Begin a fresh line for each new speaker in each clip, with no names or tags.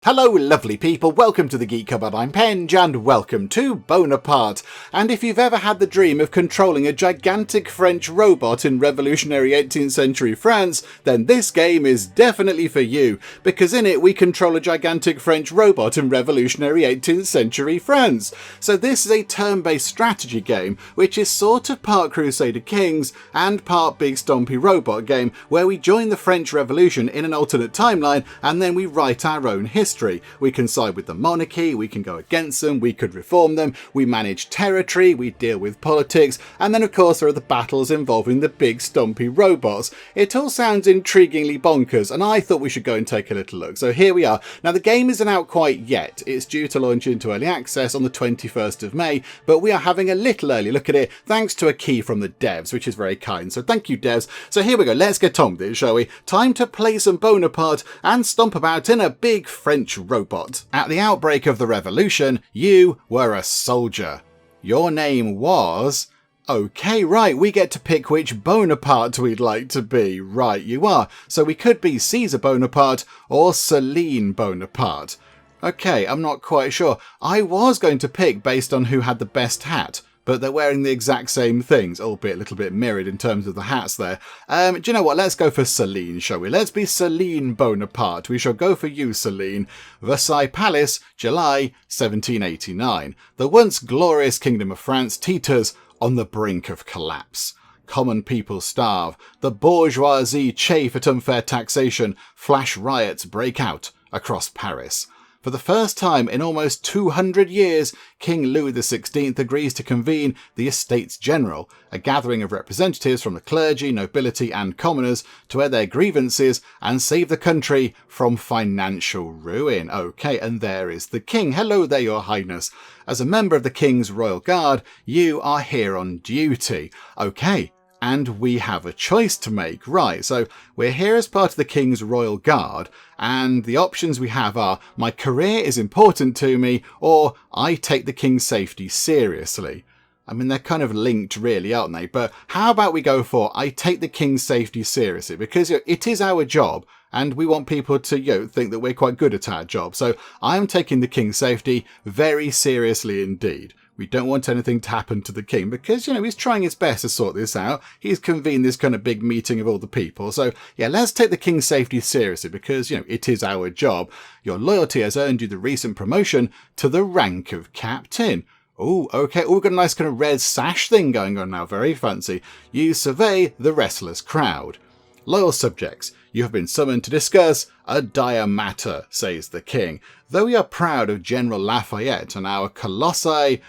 Hello lovely people, welcome to the Geek Cupboard, I'm Penge and welcome to Bonaparte. And if you've ever had the dream of controlling a gigantic French robot in revolutionary 18th century France, then this game is definitely for you, because in it we control a gigantic French robot in revolutionary 18th century France. So this is a turn-based strategy game, which is sort of part Crusader Kings and part big Stompy robot game, where we join the French Revolution in an alternate timeline and then we write our own history. We can side with the monarchy, we can go against them, we could reform them, we manage territory, we deal with politics, and then of course there are the battles involving the big Stompy robots. It all sounds intriguingly bonkers, and I thought we should go and take a little look. So here we are. Now the game isn't out quite yet. It's due to launch into early access on the 21st of May, but we are having a little early look at it thanks to a key from the devs, which is very kind. So thank you devs. So here we go. Let's get on with it, shall we? Time to play some Bonaparte and stomp about in a big French robot. At the outbreak of the revolution, you were a soldier. Your name was... Okay, right, we get to pick which Bonaparte we'd like to be. Right, you are. So we could be Caesar Bonaparte or Celine Bonaparte. Okay, I'm not quite sure. I was going to pick based on who had the best hat, but they're wearing the exact same things, albeit a little bit mirrored in terms of the hats there. Do you know what? Let's go for Celine, shall we? Let's be Celine Bonaparte. We shall go for you, Celine. Versailles Palace, July 1789. The once glorious Kingdom of France teeters on the brink of collapse. Common people starve. The bourgeoisie chafe at unfair taxation. Flash riots break out across Paris. For the first time in almost 200 years, King Louis XVI agrees to convene the Estates General, a gathering of representatives from the clergy, nobility and commoners to air their grievances and save the country from financial ruin. Okay, and there is the King. Hello there, Your Highness. As a member of the King's Royal Guard, you are here on duty. Okay. And we have a choice to make. Right, so we're here as part of the King's Royal Guard, and the options we have are my career is important to me, or I take the King's safety seriously. I mean, they're kind of linked really, aren't they? But how about we go for I take the King's safety seriously, because it is our job, and we want people to think that we're quite good at our job. So I'm taking the King's safety very seriously indeed. We don't want anything to happen to the king because, he's trying his best to sort this out. He's convened this kind of big meeting of all the people. So, yeah, let's take the king's safety seriously because, it is our job. Your loyalty has earned you the recent promotion to the rank of captain. Oh, okay. Oh, we've got a nice kind of red sash thing going on now. Very fancy. You survey the restless crowd. Loyal subjects, you have been summoned to discuss a dire matter, says the king. Though we are proud of General Lafayette and our Colossi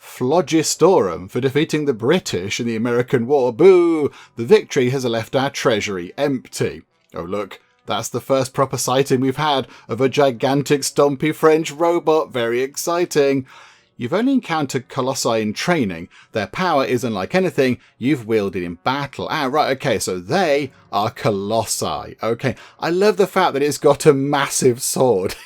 Phlogistorum for defeating the British in the American War. Boo! The victory has left our treasury empty. Oh look, that's the first proper sighting we've had of a gigantic stompy French robot. Very exciting. You've only encountered Colossi in training. Their power is unlike anything you've wielded in battle. Ah, right, okay, so they are Colossi. Okay, I love the fact that it's got a massive sword.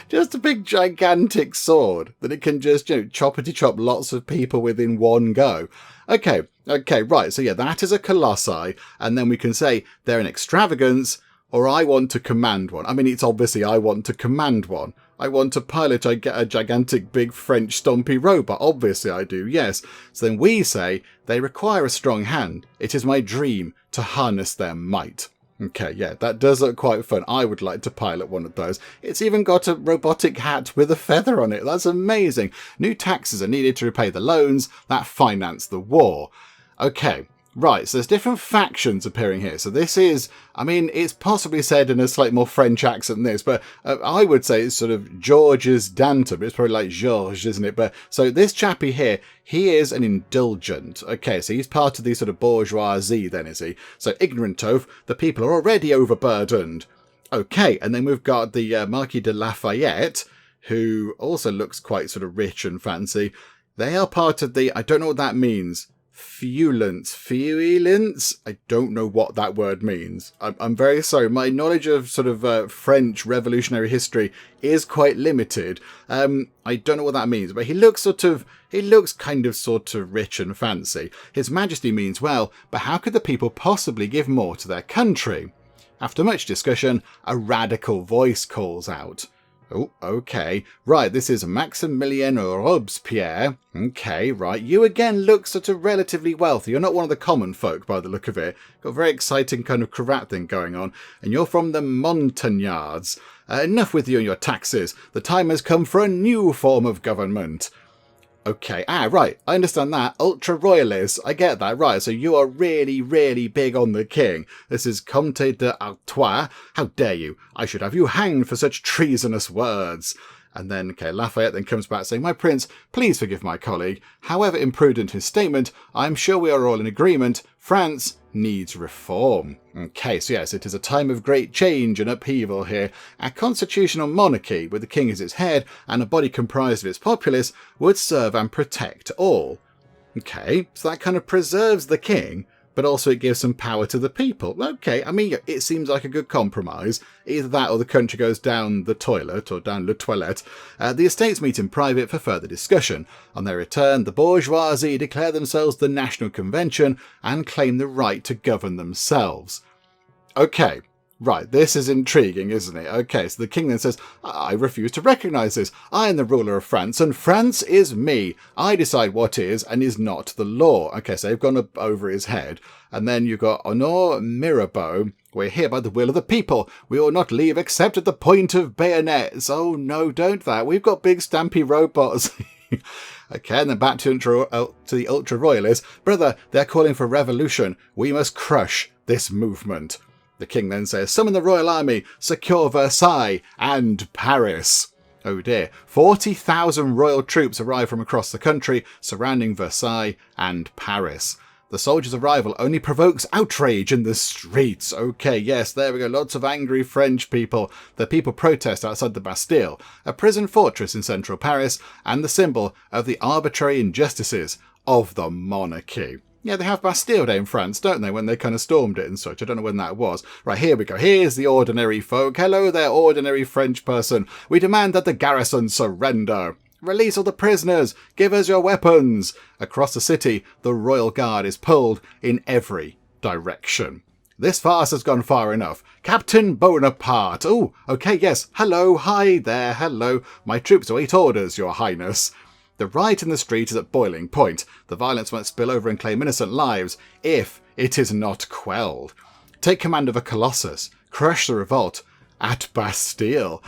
Just a big gigantic sword that it can just, choppity chop lots of people within one go. Okay, right. So yeah, that is a Colossi. And then we can say they're an extravagance or I want to command one. I mean, it's obviously I want to command one. I want to pilot a gigantic big French stompy robot. Obviously I do, yes. So then we say they require a strong hand. It is my dream to harness their might. Okay, yeah, that does look quite fun. I would like to pilot one of those. It's even got a robotic hat with a feather on it. That's amazing. New taxes are needed to repay the loans that finance the war. Okay, right, so there's different factions appearing here. So this is, it's possibly said in a slightly more French accent than this, but I would say it's sort of George's Danton. It's probably like Georges, isn't it? But so this chappie here, he is an indulgent. Okay, so he's part of the sort of bourgeoisie then, is he? So ignorant of, the people are already overburdened. Okay, and then we've got the Marquis de Lafayette, who also looks quite sort of rich and fancy. They are part of the, I don't know what that means. Fuelance? I don't know what that word means. I'm very sorry. My knowledge of sort of French revolutionary history is quite limited. I don't know what that means, but he looks kind of sort of rich and fancy. His Majesty means well, but how could the people possibly give more to their country? After much discussion, a radical voice calls out. Oh, okay. Right, this is Maximilien Robespierre. Okay, right. You again look sort of relatively wealthy. You're not one of the common folk by the look of it. Got a very exciting kind of cravat thing going on. And you're from the Montagnards. Enough with you and your taxes. The time has come for a new form of government. Okay, right, I understand that. Ultra-royalists, I get that, right, so you are really, really big on the king. This is Comte d'Artois. How dare you? I should have you hanged for such treasonous words. And then, okay, Lafayette then comes back saying, my prince, please forgive my colleague. However imprudent his statement, I am sure we are all in agreement. France needs reform. Okay, so yes, it is a time of great change and upheaval here. A constitutional monarchy, with the king as its head and a body comprised of its populace, would serve and protect all. Okay, so that kind of preserves the king, but also it gives some power to the people. Okay, I mean, it seems like a good compromise. Either that or the country goes down the toilet, or down le toilette. The estates meet in private for further discussion. On their return, the bourgeoisie declare themselves the National Convention and claim the right to govern themselves. Okay, right, this is intriguing, isn't it? Okay, so the king then says, I refuse to recognise this. I am the ruler of France, and France is me. I decide what is and is not the law. Okay, so they've gone up over his head. And then you've got Honor Mirabeau. We're here by the will of the people. We will not leave except at the point of bayonets. Oh, no, don't that. We've got big stampy robots. Okay, and then back to the ultra-royalists. Brother, they're calling for revolution. We must crush this movement. The king then says, summon the royal army, secure Versailles and Paris. Oh dear, 40,000 royal troops arrive from across the country, surrounding Versailles and Paris. The soldiers' arrival only provokes outrage in the streets. Okay, yes, there we go, lots of angry French people. The people protest outside the Bastille, a prison fortress in central Paris, and the symbol of the arbitrary injustices of the monarchy. Yeah, they have Bastille Day in France, don't they, when they kind of stormed it and such. I don't know when that was. Right, here we go. Here's the ordinary folk. Hello there, ordinary French person. We demand that the garrison surrender. Release all the prisoners. Give us your weapons. Across the city, the royal guard is pulled in every direction. This farce has gone far enough. Captain Bonaparte. Oh, okay, yes. Hello, hi there, hello. My troops await orders, your highness. The riot in the street is at boiling point. The violence might spill over and claim innocent lives if it is not quelled. Take command of a colossus. Crush the revolt at Bastille.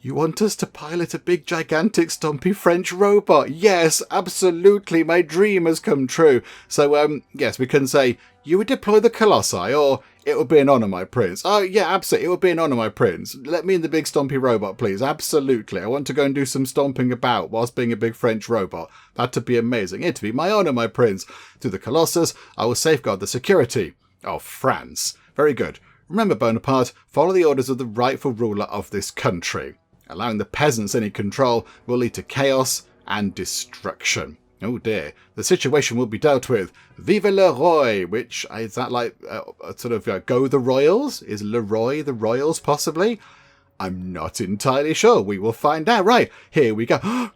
You want us to pilot a big, gigantic, stompy French robot? Yes, absolutely. My dream has come true. So, yes, we can say, you would deploy the colossi, or it would be an honour, my prince. Oh, yeah, absolutely. It would be an honour, my prince. Let me in the big stompy robot, please. Absolutely. I want to go and do some stomping about whilst being a big French robot. That'd be amazing. It'd be my honour, my prince. To the colossus, I will safeguard the security of France. Very good. Remember, Bonaparte, follow the orders of the rightful ruler of this country. Allowing the peasants any control will lead to chaos and destruction. Oh dear. The situation will be dealt with. Vive le roi, which, is that like sort of go the royals? Is Le Roy the royals possibly? I'm not entirely sure. We will find out. Right, here we go.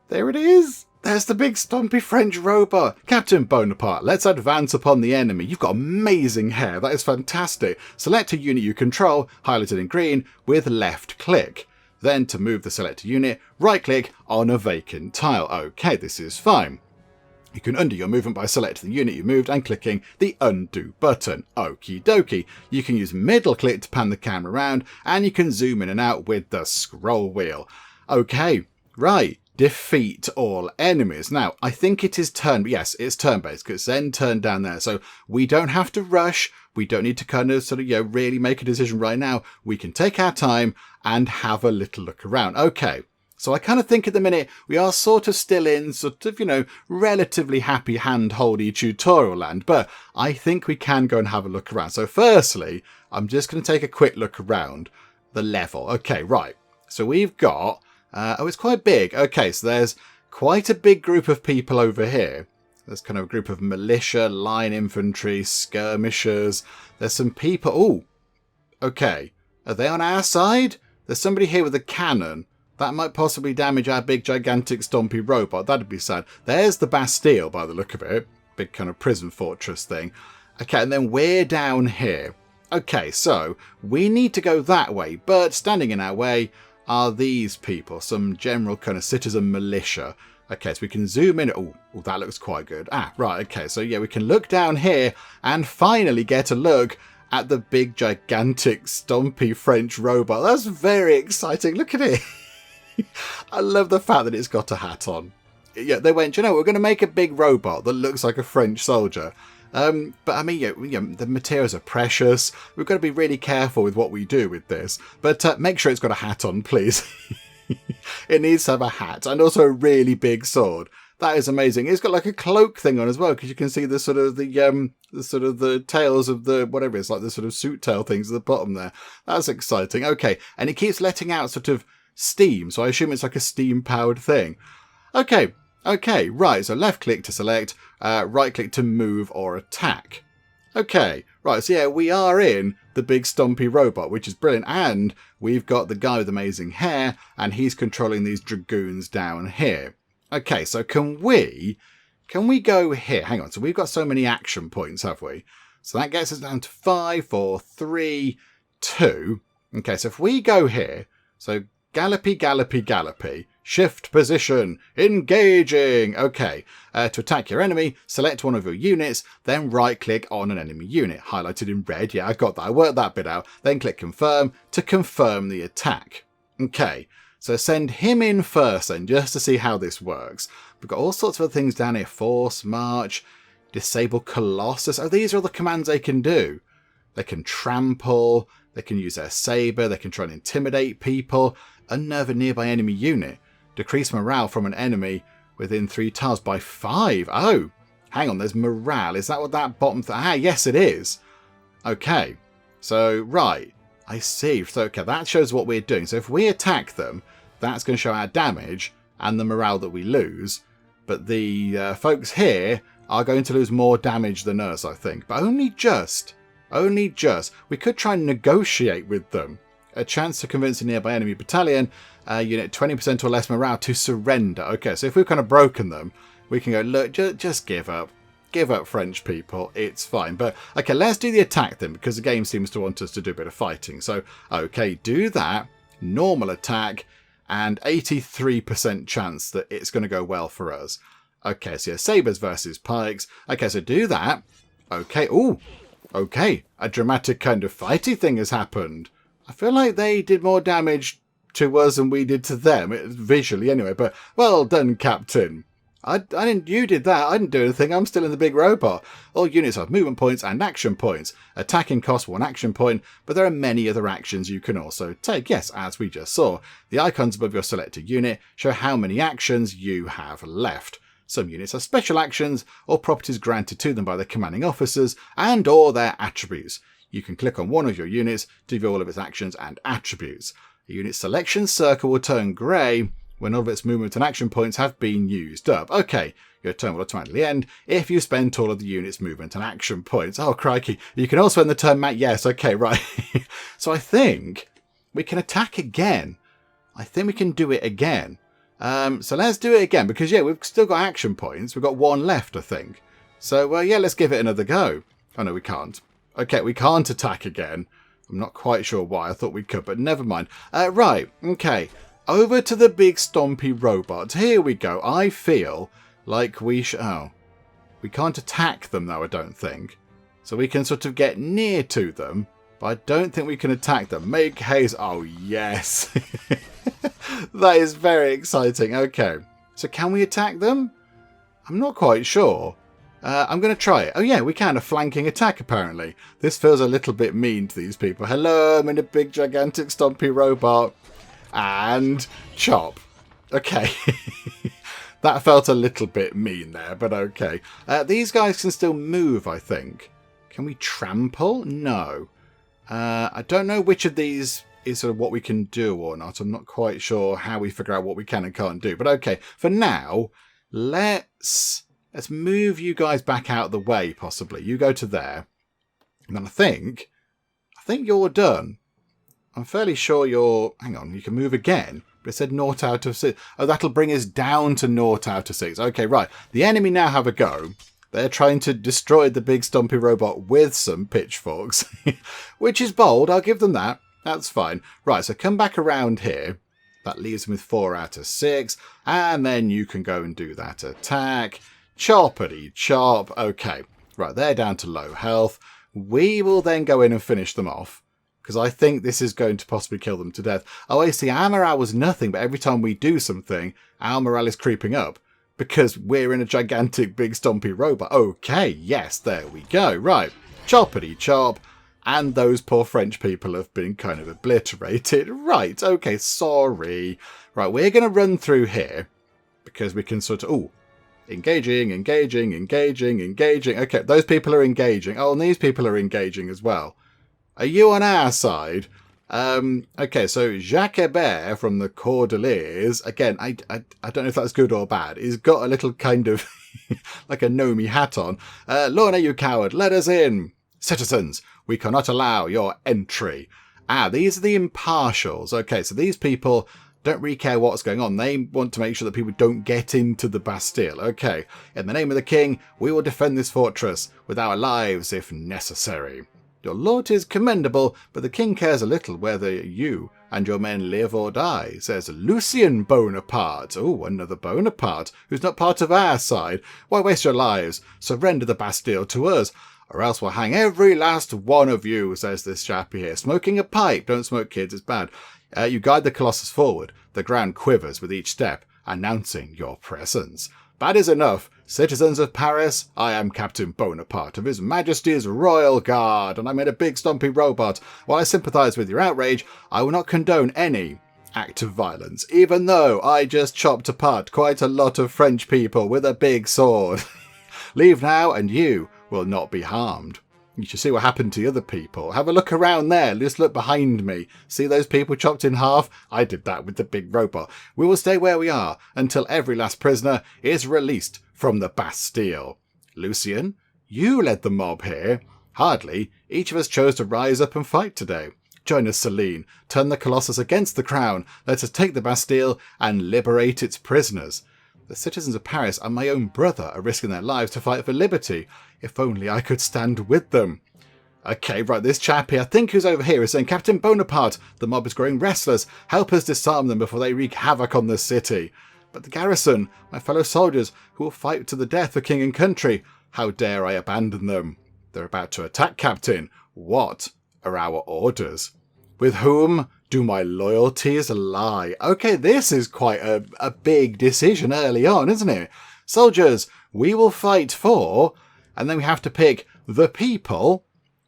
There it is. There's the big stompy French robot. Captain Bonaparte, let's advance upon the enemy. You've got amazing hair. That is fantastic. Select a unit you control, highlighted in green, with left click. Then to move the selected unit, right-click on a vacant tile. Okay, this is fine. You can undo your movement by selecting the unit you moved and clicking the undo button. Okie dokie. You can use middle-click to pan the camera around, and you can zoom in and out with the scroll wheel. Okay, right. Defeat all enemies. Now, I think it is yes, it's turn-based, because it's then turned down there. So we don't have to rush. We don't need to kind of really make a decision right now. We can take our time and have a little look around. Okay, so I kind of think at the minute we are sort of still in relatively happy hand-holdy tutorial land, but I think we can go and have a look around. So firstly, I'm just going to take a quick look around the level. Okay, right. So we've got, it's quite big. Okay, so there's quite a big group of people over here. There's kind of a group of militia, line infantry, skirmishers. There's some people. Oh, okay. Are they on our side? There's somebody here with a cannon. That might possibly damage our big, gigantic, stompy robot. That'd be sad. There's the Bastille, by the look of it. Big kind of prison fortress thing. Okay, and then we're down here. Okay, so we need to go that way, but standing in our way are these people, some general kind of citizen militia. Okay, so we can zoom in. Oh, that looks quite good. Ah, right, okay, so yeah, we can look down here and finally get a look at the big, gigantic, stompy French robot. That's very exciting. Look at it. I love the fact that it's got a hat on. Yeah, they went, you know, we're going to make a big robot that looks like a French soldier. But I mean, the materials are precious. We've got to be really careful with what we do with this. But make sure it's got a hat on, please. It needs to have a hat and also a really big sword. That is amazing. It's got like a cloak thing on as well, because you can see the sort of the tails of the whatever it's like, the sort of suit tail things at the bottom there. That's exciting. Okay, and it keeps letting out sort of steam, so I assume it's like a steam powered thing. Okay, right. So left click to select, right click to move or attack. Okay, right. So yeah, we are in the big stompy robot, which is brilliant, and we've got the guy with amazing hair, and he's controlling these dragoons down here. Okay, so can we go here? Hang on, so we've got so many action points, have we? So that gets us down to 5, 4, 3, 2. Okay, so if we go here, so gallopy, gallopy, gallopy, shift position, engaging. Okay, to attack your enemy, select one of your units, then right click on an enemy unit, highlighted in red. Yeah, I got that, I worked that bit out. Then click confirm to confirm the attack. Okay. So send him in first then, just to see how this works. We've got all sorts of other things down here. Force, march, disable Colossus. Oh, these are all the commands they can do. They can trample, they can use their saber, they can try and intimidate people, unnerve a nearby enemy unit, decrease morale from an enemy within 3 tiles by 5. Oh, hang on, there's morale. Is that what that bottom yes it is. Okay, so right. I see. So, okay, that shows what we're doing. So if we attack them, that's going to show our damage and the morale that we lose. But the folks here are going to lose more damage than us, I think. But only just. Only just. We could try and negotiate with them. A chance to convince a nearby enemy battalion unit 20% or less morale to surrender. Okay, so if we've kind of broken them, we can go, look, just give up. Give up, French people, it's fine. But, okay, let's do the attack then, because the game seems to want us to do a bit of fighting. So, okay, do that, normal attack, and 83% chance that it's going to go well for us. Okay, so yeah, sabres versus pikes. Okay, so do that. Okay, ooh, okay, a dramatic kind of fighty thing has happened. I feel like they did more damage to us than we did to them, visually anyway, but well done, Captain. I didn't. You did that. I didn't do anything. I'm still in the big robot. All units have movement points and action points. Attacking costs 1 action point, but there are many other actions you can also take. Yes, as we just saw, the icons above your selected unit show how many actions you have left. Some units have special actions or properties granted to them by their commanding officers and or their attributes. You can click on one of your units to view all of its actions and attributes. A unit selection circle will turn grey when all of its movement and action points have been used up. Okay, your turn will automatically end if you spend all of the unit's movement and action points. Oh, crikey. You can also end the turn, Matt. Yes, okay, right. So I think we can attack again. I think we can do it again. So let's do it again, because, yeah, we've still got action points. We've got 1 left, I think. So, yeah, let's give it another go. Oh, no, we can't. Okay, we can't attack again. I'm not quite sure why. I thought we could, but never mind. Right, okay. Over to the big stompy robot. Here we go. I feel like we should... Oh. We can't attack them, though, I don't think. So we can sort of get near to them, but I don't think we can attack them. Make haste. Oh, yes. That is very exciting. Okay. So can we attack them? I'm not quite sure. I'm going to try it. Oh, yeah, we can. A flanking attack, apparently. This feels a little bit mean to these people. Hello, I'm in a big, gigantic, stompy robot. And chop. Okay. That felt a little bit mean there, but okay. These guys can still move, I think. Can we trample? No. I don't know which of these is sort of what we can do or not. I'm not quite sure how we figure out what we can and can't do. But okay, for now, let's move you guys back out of the way, possibly. You go to there. And then I think you're done. I'm fairly sure you're... Hang on, you can move again. But it said 0 out of 6. Oh, that'll bring us down to 0 out of 6. Okay, right. The enemy now have a go. They're trying to destroy the big Stompy robot with some pitchforks, which is bold. I'll give them that. That's fine. Right, so come back around here. That leaves them with 4 out of 6. And then you can go and do that attack. Choppity chop. Okay. Right, they're down to low health. We will then go in and finish them off, because I think this is going to possibly kill them to death. Oh, I see. Our morale was nothing, but every time we do something, our morale is creeping up, because we're in a gigantic big Stompy robot. Okay, yes, there we go. Right, choppity chop. And those poor French people have been kind of obliterated. Right, okay, sorry. Right, we're going to run through here, because we can sort of... Ooh, engaging. Okay, those people are engaging. Oh, and these people are engaging as well. Are you on our side? Okay, so Jacques Hébert from the Cordeliers, again, I don't know if that's good or bad. He's got a little kind of, like a gnomey hat on. Lorna, you coward, let us in. Citizens, we cannot allow your entry. Ah, these are the impartials. Okay, so these people don't really care what's going on. They want to make sure that people don't get into the Bastille. Okay, in the name of the king, we will defend this fortress with our lives if necessary. Your loyalty is commendable, but the king cares a little whether you and your men live or die, says Lucien Bonaparte. Oh, another Bonaparte, who's not part of our side. Why waste your lives? Surrender the Bastille to us, or else we'll hang every last one of you, says this chappie here. Smoking a pipe. Don't smoke, kids, it's bad. You guide the Colossus forward. The ground quivers with each step, announcing your presence. That is enough. Citizens of Paris, I am Captain Bonaparte of His Majesty's Royal Guard, and I'm in a big Stompy robot. While I sympathise with your outrage, I will not condone any act of violence, even though I just chopped apart quite a lot of French people with a big sword. Leave now, and you will not be harmed. You should see what happened to the other people. Have a look around there. Just look behind me. See those people chopped in half? I did that with the big robot. We will stay where we are until every last prisoner is released from the Bastille. Lucien, you led the mob here. Hardly. Each of us chose to rise up and fight today. Join us, Celine. Turn the Colossus against the crown. Let us take the Bastille and liberate its prisoners. The citizens of Paris and my own brother are risking their lives to fight for liberty. If only I could stand with them. Okay, right, this chap here, I think who's over here, is saying, Captain Bonaparte, the mob is growing restless. Help us disarm them before they wreak havoc on the city. But the garrison, my fellow soldiers, who will fight to the death for king and country, how dare I abandon them? They're about to attack, Captain. What are our orders? With whom do my loyalties lie? Okay, this is quite a big decision early on, isn't it? Soldiers, we will fight for, and then we have to pick the people,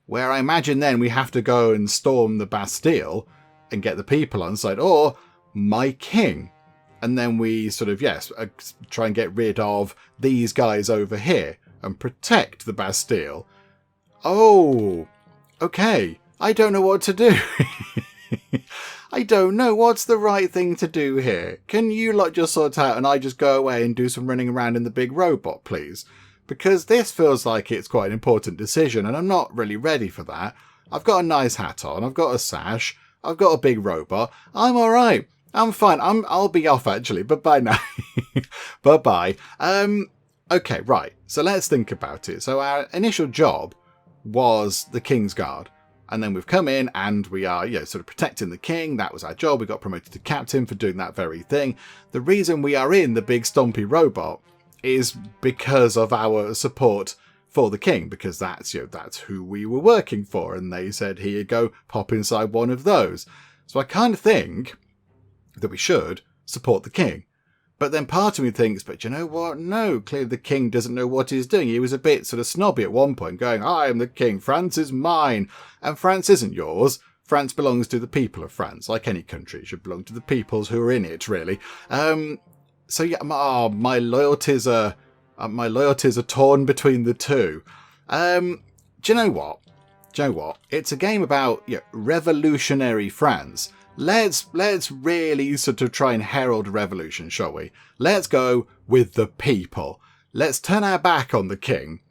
where I imagine then we have to go and storm the Bastille and get the people on side, or my king. And then we sort of, yes, try and get rid of these guys over here and protect the Bastille. Oh, okay. I don't know what to do. I don't know what's the right thing to do here. Can you lot just sort out and I just go away and do some running around in the big robot, please? Because this feels like it's quite an important decision and I'm not really ready for that. I've got a nice hat on. I've got a sash. I've got a big robot. I'm all right. I'm fine. I'll be off actually. Bye-bye now. Bye-bye. Okay, right. So let's think about it. So our initial job was the King's Guard. And then we've come in and we are, sort of protecting the king. That was our job. We got promoted to captain for doing that very thing. The reason we are in the big Stompy robot is because of our support for the king, because that's who we were working for. And they said, here you go, pop inside one of those. So I kind of think that we should support the king. But then part of me thinks, but you know what? No, clearly the king doesn't know what he's doing. He was a bit sort of snobby at one point, going, I am the king, France is mine. And France isn't yours. France belongs to the people of France. Like any country, it should belong to the peoples who are in it, really. So yeah, my loyalties are torn between the two. Do you know what? It's a game about revolutionary France. Let's really sort of try and herald a revolution, shall we? Let's go with the people. Let's turn our back on the king,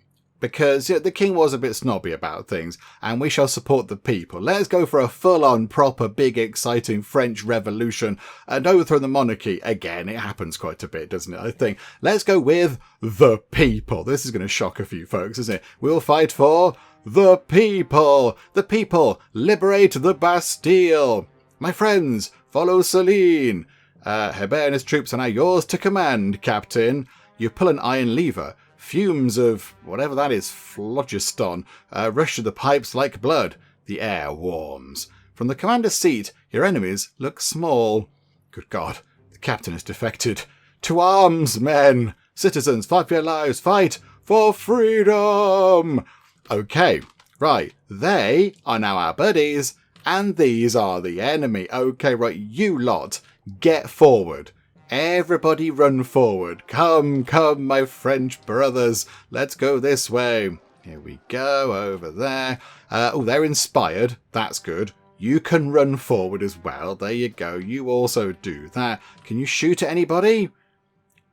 because the king was a bit snobby about things, and we shall support the people. Let's go for a full-on, proper, big, exciting French Revolution and overthrow the monarchy. Again, it happens quite a bit, doesn't it, I think. Let's go with the people. This is going to shock a few folks, isn't it? We'll fight for the people. The people. Liberate the Bastille. My friends, follow Celine. Hurrah and his troops are now yours to command, Captain. You pull an iron lever. Fumes of whatever that is, phlogiston, rush to the pipes like blood. The air warms. From the commander's seat, your enemies look small. Good God, the captain has defected. To arms, men! Citizens, fight for your lives, fight for freedom! Okay, right, they are now our buddies, and these are the enemy. Okay, right, you lot, get forward. Everybody run forward. Come, come, my French brothers. Let's go this way. Here we go, over there. Oh, they're inspired. That's good. You can run forward as well. There you go. You also do that. Can you shoot at anybody?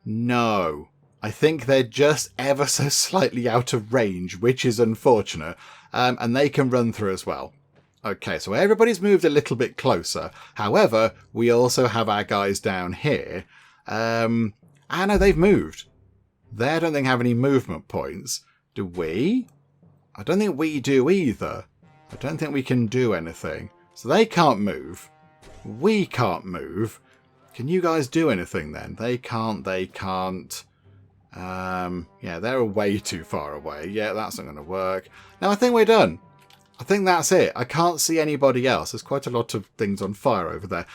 No. I think they're just ever so slightly out of range, which is unfortunate. And they can run through as well. Okay, so everybody's moved a little bit closer. However, we also have our guys down here. I know they've moved. They I don't think have any movement points. Do we? I don't think we do either. I don't think we can do anything. So they can't move. We can't move. Can you guys do anything then? They can't. Yeah, they're way too far away. Yeah, that's not going to work. Now I think we're done. I think that's it. I can't see anybody else. There's quite a lot of things on fire over there.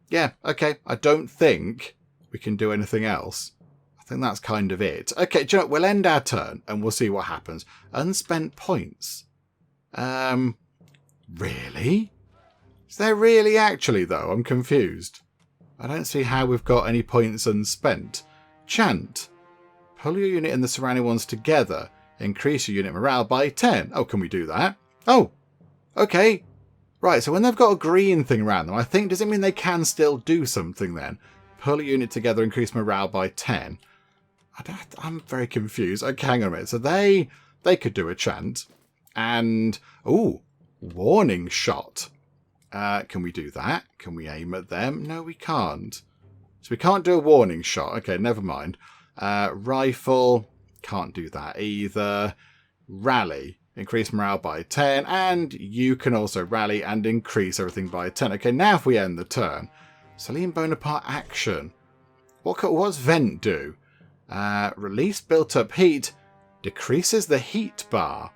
Yeah, okay. I don't think we can do anything else. I think that's kind of it. Okay, do you know what? We'll end our turn and we'll see what happens. Unspent points. Really? Is there really actually, though? I'm confused. I don't see how we've got any points unspent. Chant. Pull your unit and the surrounding ones together. Increase your unit morale by 10. Oh, can we do that? Oh, okay. Right, so when they've got a green thing around them, I think, does it mean they can still do something then? Pull a unit together, increase morale by 10. I'm very confused. Okay, hang on a minute. So they could do a chant. And, ooh, warning shot. Can we do that? Can we aim at them? No, we can't. So we can't do a warning shot. Okay, never mind. Rifle. Can't do that either. Rally. Increase morale by 10. And you can also rally and increase everything by 10. Okay, now if we end the turn. Celine Bonaparte action. What's vent do? Release built-up heat. Decreases the heat bar.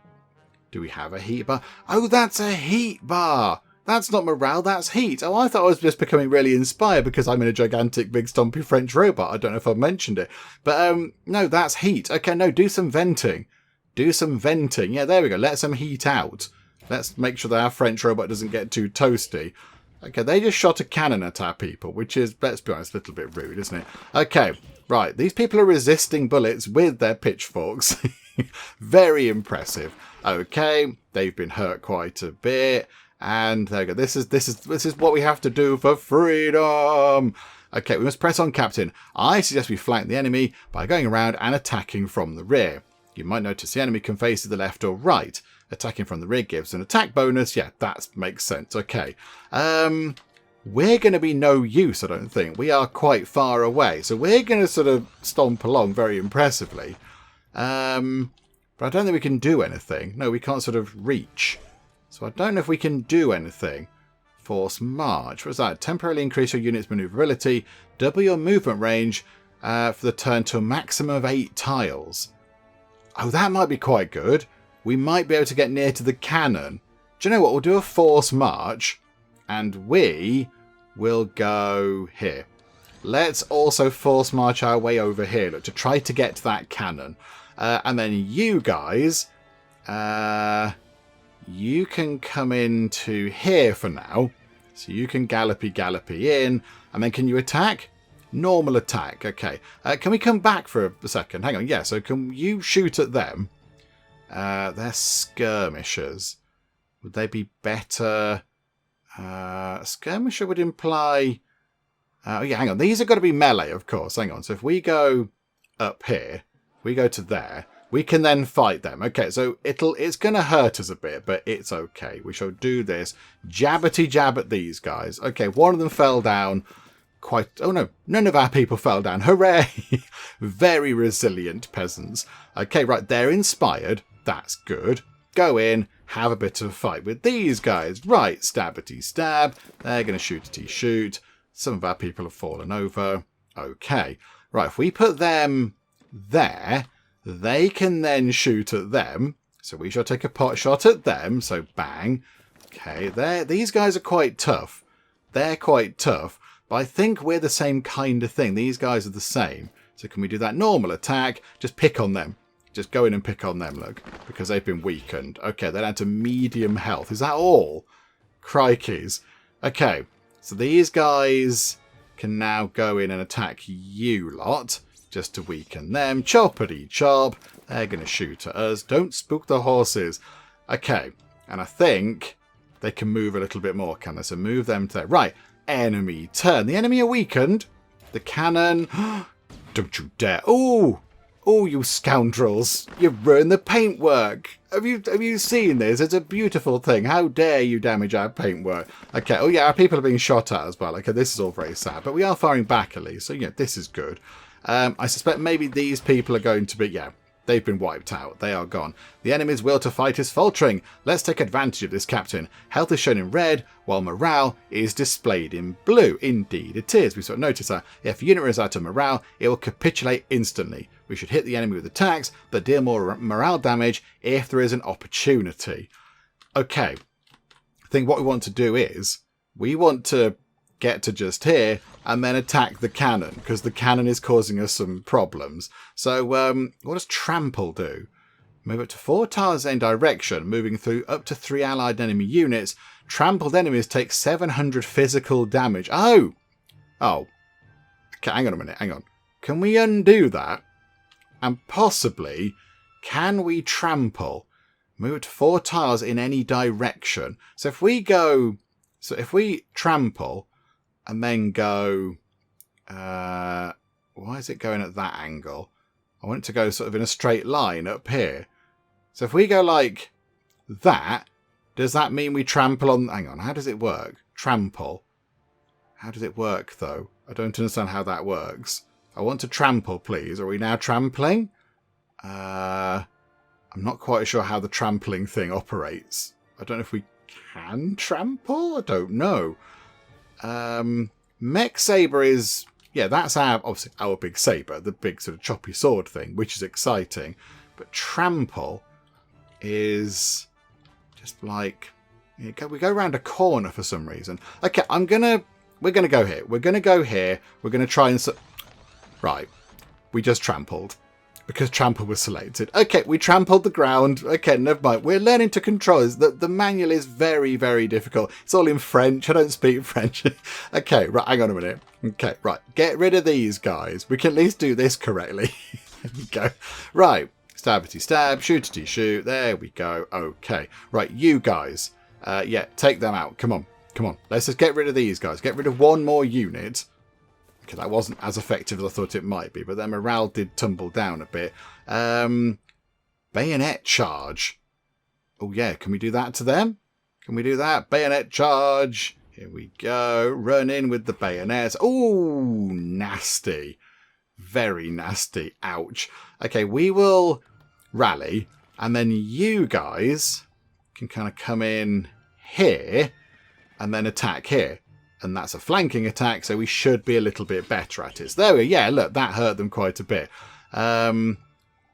Do we have a heat bar? Oh, that's a heat bar. That's not morale, that's heat. Oh, I thought I was just becoming really inspired because I'm in a gigantic, big, stompy French robot. I don't know if I've mentioned it. But, no, that's heat. Okay, no, do some venting. Do some venting. Yeah, there we go. Let some heat out. Let's make sure that our French robot doesn't get too toasty. Okay, they just shot a cannon at our people, which is, let's be honest, a little bit rude, isn't it? Okay, right. These people are resisting bullets with their pitchforks. Very impressive. Okay, they've been hurt quite a bit. And there we go. This is what we have to do for freedom. Okay, we must press on, Captain. I suggest we flank the enemy by going around and attacking from the rear. You might notice the enemy can face to the left or right. Attacking from the rear gives an attack bonus. Yeah, that makes sense. Okay. We're going to be no use, I don't think. We are quite far away. So we're going to sort of stomp along very impressively. But I don't think we can do anything. No, we can't sort of reach. So I don't know if we can do anything. Force march. What's that? Temporarily increase your unit's maneuverability. Double your movement range for the turn to a maximum of 8 tiles. Oh, that might be quite good. We might be able to get near to the cannon. Do you know what? We'll do a force march. And we will go here. Let's also force march our way over here. Look, to try to get to that cannon. And then you guys... you can come into here for now. So you can gallopy in. And then can you attack? Normal attack. Okay. Can we come back for a second? Hang on. Yeah, so can you shoot at them? They're skirmishers. Would they be better? Skirmisher would imply... oh, yeah, hang on. These are going to be melee, of course. Hang on. So if we go up here, we go to there. we can then fight them. Okay, so it's going to hurt us a bit, but it's okay. We shall do this. Jabbity jab at these guys. Okay, one of them fell down. Oh no, none of our people fell down. Hooray! Very resilient peasants. Okay, right, they're inspired. That's good. Go in, have a bit of a fight with these guys. Right, stabbity stab. They're going to shootity shoot. Some of our people have fallen over. Okay, right, if we put them there, they can then shoot at them. So we shall take a pot shot at them. So bang. Okay, these guys are quite tough. They're quite tough. But I think we're the same kind of thing. These guys are the same. So can we do that normal attack? Just pick on them. Just go in and pick on them, look. Because they've been weakened. Okay, they're down to medium health. Is that all? Crikeys. Okay, so these guys can now go in and attack you lot. Just to weaken them. Choppity chop. They're going to shoot at us. Don't spook the horses. Okay, and I think they can move a little bit more, can they? So move them to there. Right. Enemy turn. The enemy are weakened. The cannon. Don't you dare. Oh, you scoundrels. You've ruined the paintwork. Have you seen this? It's a beautiful thing. How dare you damage our paintwork? Okay. Oh, yeah. Our people are being shot at as well. Okay. This is all very sad. But we are firing back at least. So, yeah, this is good. I suspect maybe these people are going to be... Yeah. They've been wiped out. They are gone. The enemy's will to fight is faltering. Let's take advantage of this, Captain. Health is shown in red, while morale is displayed in blue. Indeed it is. We sort of notice that if a unit is out of morale, it will capitulate instantly. We should hit the enemy with attacks that deal more morale damage if there is an opportunity. Okay. I think what we want to do is, we want to get to just here and then attack the cannon, because the cannon is causing us some problems. So what does trample do? Move up to 4 tiles in direction, moving through up to 3 allied enemy units. Trampled enemies take 700 physical damage. Oh! Okay, hang on a minute, hang on. Can we undo that? And possibly, can we trample? Move to 4 tiles in any direction. So if we trample and then go... why is it going at that angle? I want it to go sort of in a straight line up here. So if we go like that, does that mean we trample on... Hang on, how does it work? Trample. How does it work, though? I don't understand how that works. I want to trample, please. Are we now trampling? I'm not quite sure how the trampling thing operates. I don't know if we can trample? I don't know. Mech Saber is... Yeah, that's obviously our big saber, the big sort of choppy sword thing, which is exciting. But trample is just like... we go around a corner for some reason. Okay, we're going to go here. We're going to go here. We're going to try and... Right, we just trampled. Because trample was selected. Okay, we trampled the ground. Okay, never mind. We're learning to control. The manual is very, very difficult. It's all in French. I don't speak French. Okay, right, hang on a minute. Okay, right. Get rid of these guys. We can at least do this correctly. There we go. Right. Stabbity stab. Shootity shoot. There we go. Okay. Right, you guys. Yeah, take them out. Come on. Come on. Let's just get rid of these guys. Get rid of one more unit. Okay, that wasn't as effective as I thought it might be, but their morale did tumble down a bit. Bayonet charge. Oh, yeah. Can we do that to them? Can we do that? Bayonet charge. Here we go. Run in with the bayonets. Oh, nasty. Very nasty. Ouch. Okay, we will rally, and then you guys can kind of come in here and then attack here. And that's a flanking attack, so we should be a little bit better at it. So there we go. Yeah, look, that hurt them quite a bit. And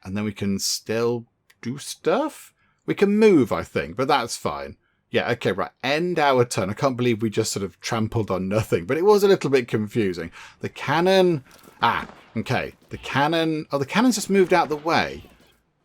then we can still do stuff. We can move, I think, but that's fine. Yeah, okay, right. End our turn. I can't believe we just sort of trampled on nothing, but it was a little bit confusing. The cannon... okay. The cannon... Oh, the cannon's just moved out the way.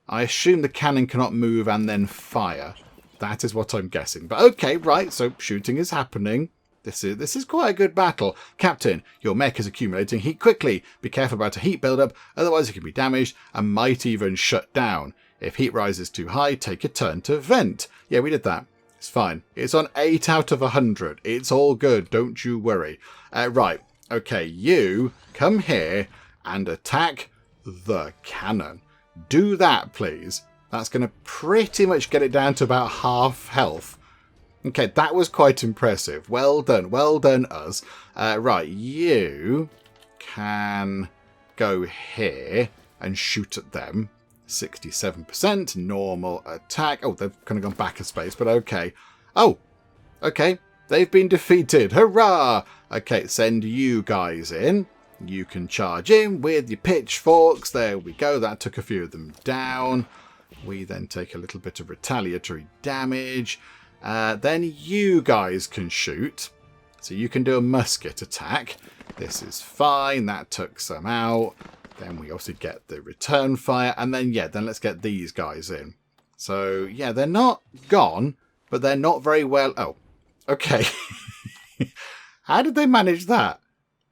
I assume the cannon cannot move and then fire. That is what I'm guessing. But okay, right, so shooting is happening. This is quite a good battle. Captain, your mech is accumulating heat quickly. Be careful about a heat build-up, otherwise it can be damaged and might even shut down. If heat rises too high, take a turn to vent. Yeah, we did that. It's fine. It's on 8 out of 100. It's all good. Don't you worry. Right. Okay, you come here and attack the cannon. Do that, please. That's going to pretty much get it down to about half health. Okay, that was quite impressive. Well done us. Right, you can go here and shoot at them. 67%, normal attack. Oh, they've kind of gone back a space, but okay. Oh, okay, they've been defeated. Hurrah! Okay, send you guys in. You can charge in with your pitchforks. There we go. That took a few of them down. We then take a little bit of retaliatory damage. Then you guys can shoot. So you can do a musket attack. This is fine. That took some out. Then we also get the return fire. And then, yeah, then let's get these guys in. So, yeah, they're not gone, but they're not very well... Oh, okay. How did they manage that?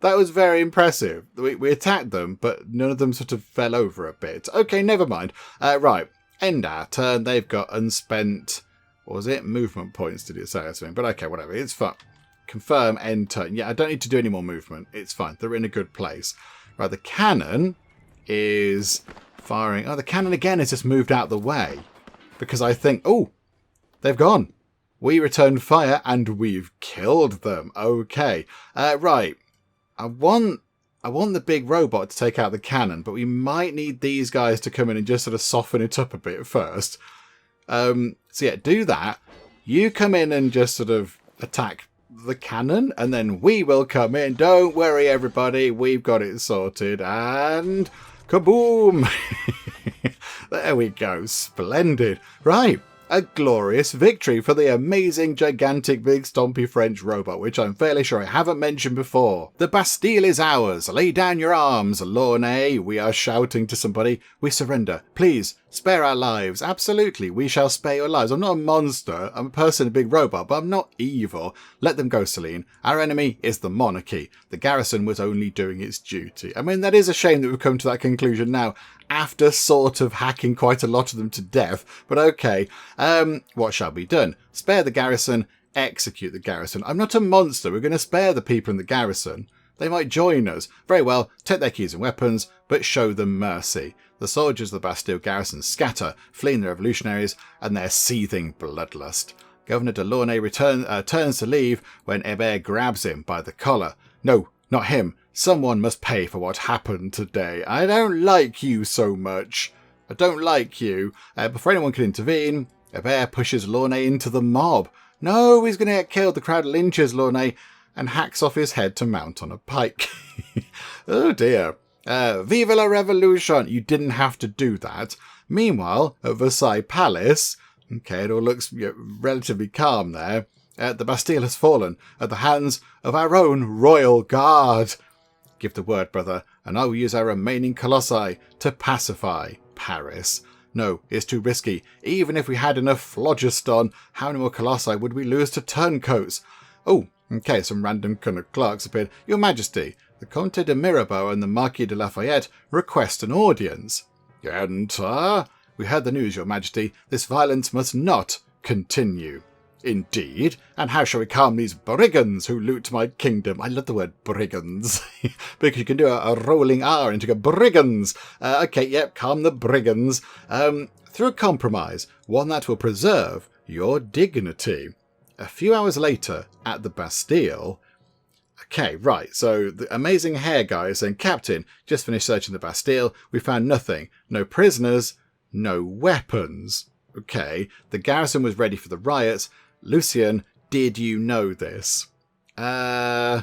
That was very impressive. We attacked them, but none of them sort of fell over a bit. Okay, never mind. Right, end our turn. They've got unspent... What was it? Movement points, did it say or something? But okay, whatever. It's fine. Confirm end turn. Yeah, I don't need to do any more movement. It's fine. They're in a good place. Right, the cannon is firing. Oh, the cannon again has just moved out the way. Because I think... Oh, they've gone. We returned fire and we've killed them. Okay. Right. I want the big robot to take out the cannon, but we might need these guys to come in and just sort of soften it up a bit first. So yeah, do that. You come in and just sort of attack the cannon, and then we will come in. Don't worry, everybody. We've got it sorted. And kaboom! There we go. Splendid. Right. A glorious victory for the amazing, gigantic, big, stompy French robot, which I'm fairly sure I haven't mentioned before. The Bastille is ours. Lay down your arms, Lornay. We are shouting to somebody. We surrender. Please, spare our lives. Absolutely, we shall spare your lives. I'm not a monster. I'm a person, a big robot, but I'm not evil. Let them go, Celine. Our enemy is the monarchy. The garrison was only doing its duty. I mean, that is a shame that we've come to that conclusion now, after sort of hacking quite a lot of them to death. But okay, what shall be done? Spare the garrison, execute the garrison. I'm not a monster. We're going to spare the people in the garrison. They might join us. Very well, take their keys and weapons, but show them mercy. The soldiers of the Bastille garrison scatter, fleeing the revolutionaries and their seething bloodlust. Governor de Launay turns to leave when Hébert grabs him by the collar. No, not him. Someone must pay for what happened today. I don't like you so much. I don't like you. Before anyone can intervene, Hébert pushes Launay into the mob. No, he's going to get killed. The crowd lynches Launay and hacks off his head to mount on a pike. Oh dear. Vive la Revolution. You didn't have to do that. Meanwhile, at Versailles Palace, okay, it all looks relatively calm there. The Bastille has fallen at the hands of our own royal guard. Give the word, brother, and I will use our remaining colossi to pacify Paris. No, it's too risky. Even if we had enough phlogiston, how many more colossi would we lose to turncoats? Oh, okay, some random kind of clerks appeared. Your Majesty, the Comte de Mirabeau and the Marquis de Lafayette request an audience. Enter. We heard the news, Your Majesty. This violence must not continue. Indeed, and how shall we calm these brigands who loot my kingdom? I love the word brigands, because you can do a rolling R and you go brigands. Okay, yep, calm the brigands. Through a compromise, one that will preserve your dignity. A few hours later, at the Bastille... Okay, right, so the amazing hair guy is saying, Captain, just finished searching the Bastille. We found nothing. No prisoners, no weapons. Okay, the garrison was ready for the riots. Lucien, did you know this? I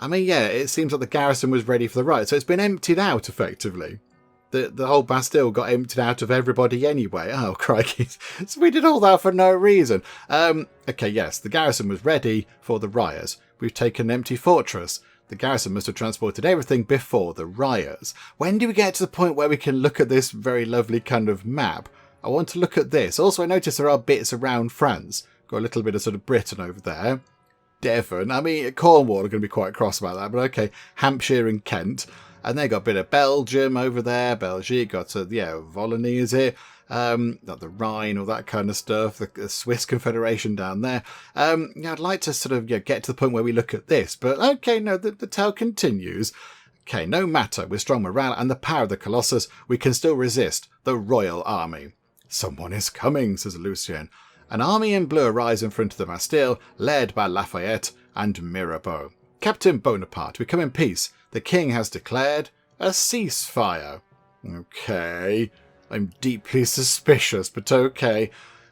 mean, yeah, it seems like the garrison was ready for the riot, so it's been emptied out, effectively. The whole Bastille got emptied out of everybody anyway. Oh, crikey. So we did all that for no reason. Okay, yes, the garrison was ready for the riots. We've taken an empty fortress. The garrison must have transported everything before the riots. When do we get to the point where we can look at this very lovely kind of map? I want to look at this. Also, I notice there are bits around France. Got a little bit of sort of Britain over there. Devon. I mean, Cornwall are going to be quite cross about that, but okay. Hampshire and Kent. And they got a bit of Belgium over there. Belgique. Got, Wallonie is here. Got the Rhine, all that kind of stuff. The Swiss Confederation down there. I'd like to sort of get to the point where we look at this. But okay, no, the tale continues. Okay, no matter, with strong morale and the power of the Colossus, we can still resist the royal army. Someone is coming, says Lucien. An army in blue arrives in front of the Bastille, led by Lafayette and Mirabeau. Captain Bonaparte, we come in peace. The king has declared a ceasefire. Okay, I'm deeply suspicious, but okay.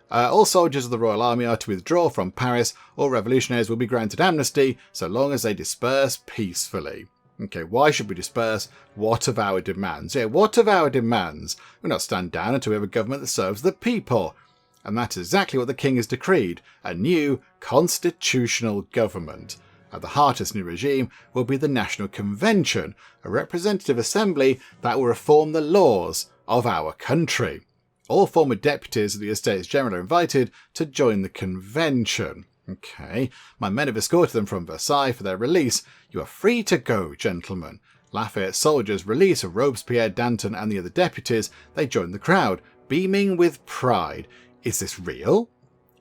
All soldiers of the Royal Army are to withdraw from Paris. All revolutionaries will be granted amnesty so long as they disperse peacefully. Okay, why should we disperse? What of our demands? Yeah, what of our demands? We'll not stand down until we have a government that serves the people. And that's exactly what the king has decreed, a new constitutional government. At the heart of this new regime will be the National Convention, a representative assembly that will reform the laws of our country. All former deputies of the Estates General are invited to join the convention. Okay, my men have escorted them from Versailles for their release. You are free to go, gentlemen. Lafayette's soldiers release Robespierre, Danton and the other deputies. They join the crowd, beaming with pride. Is this real?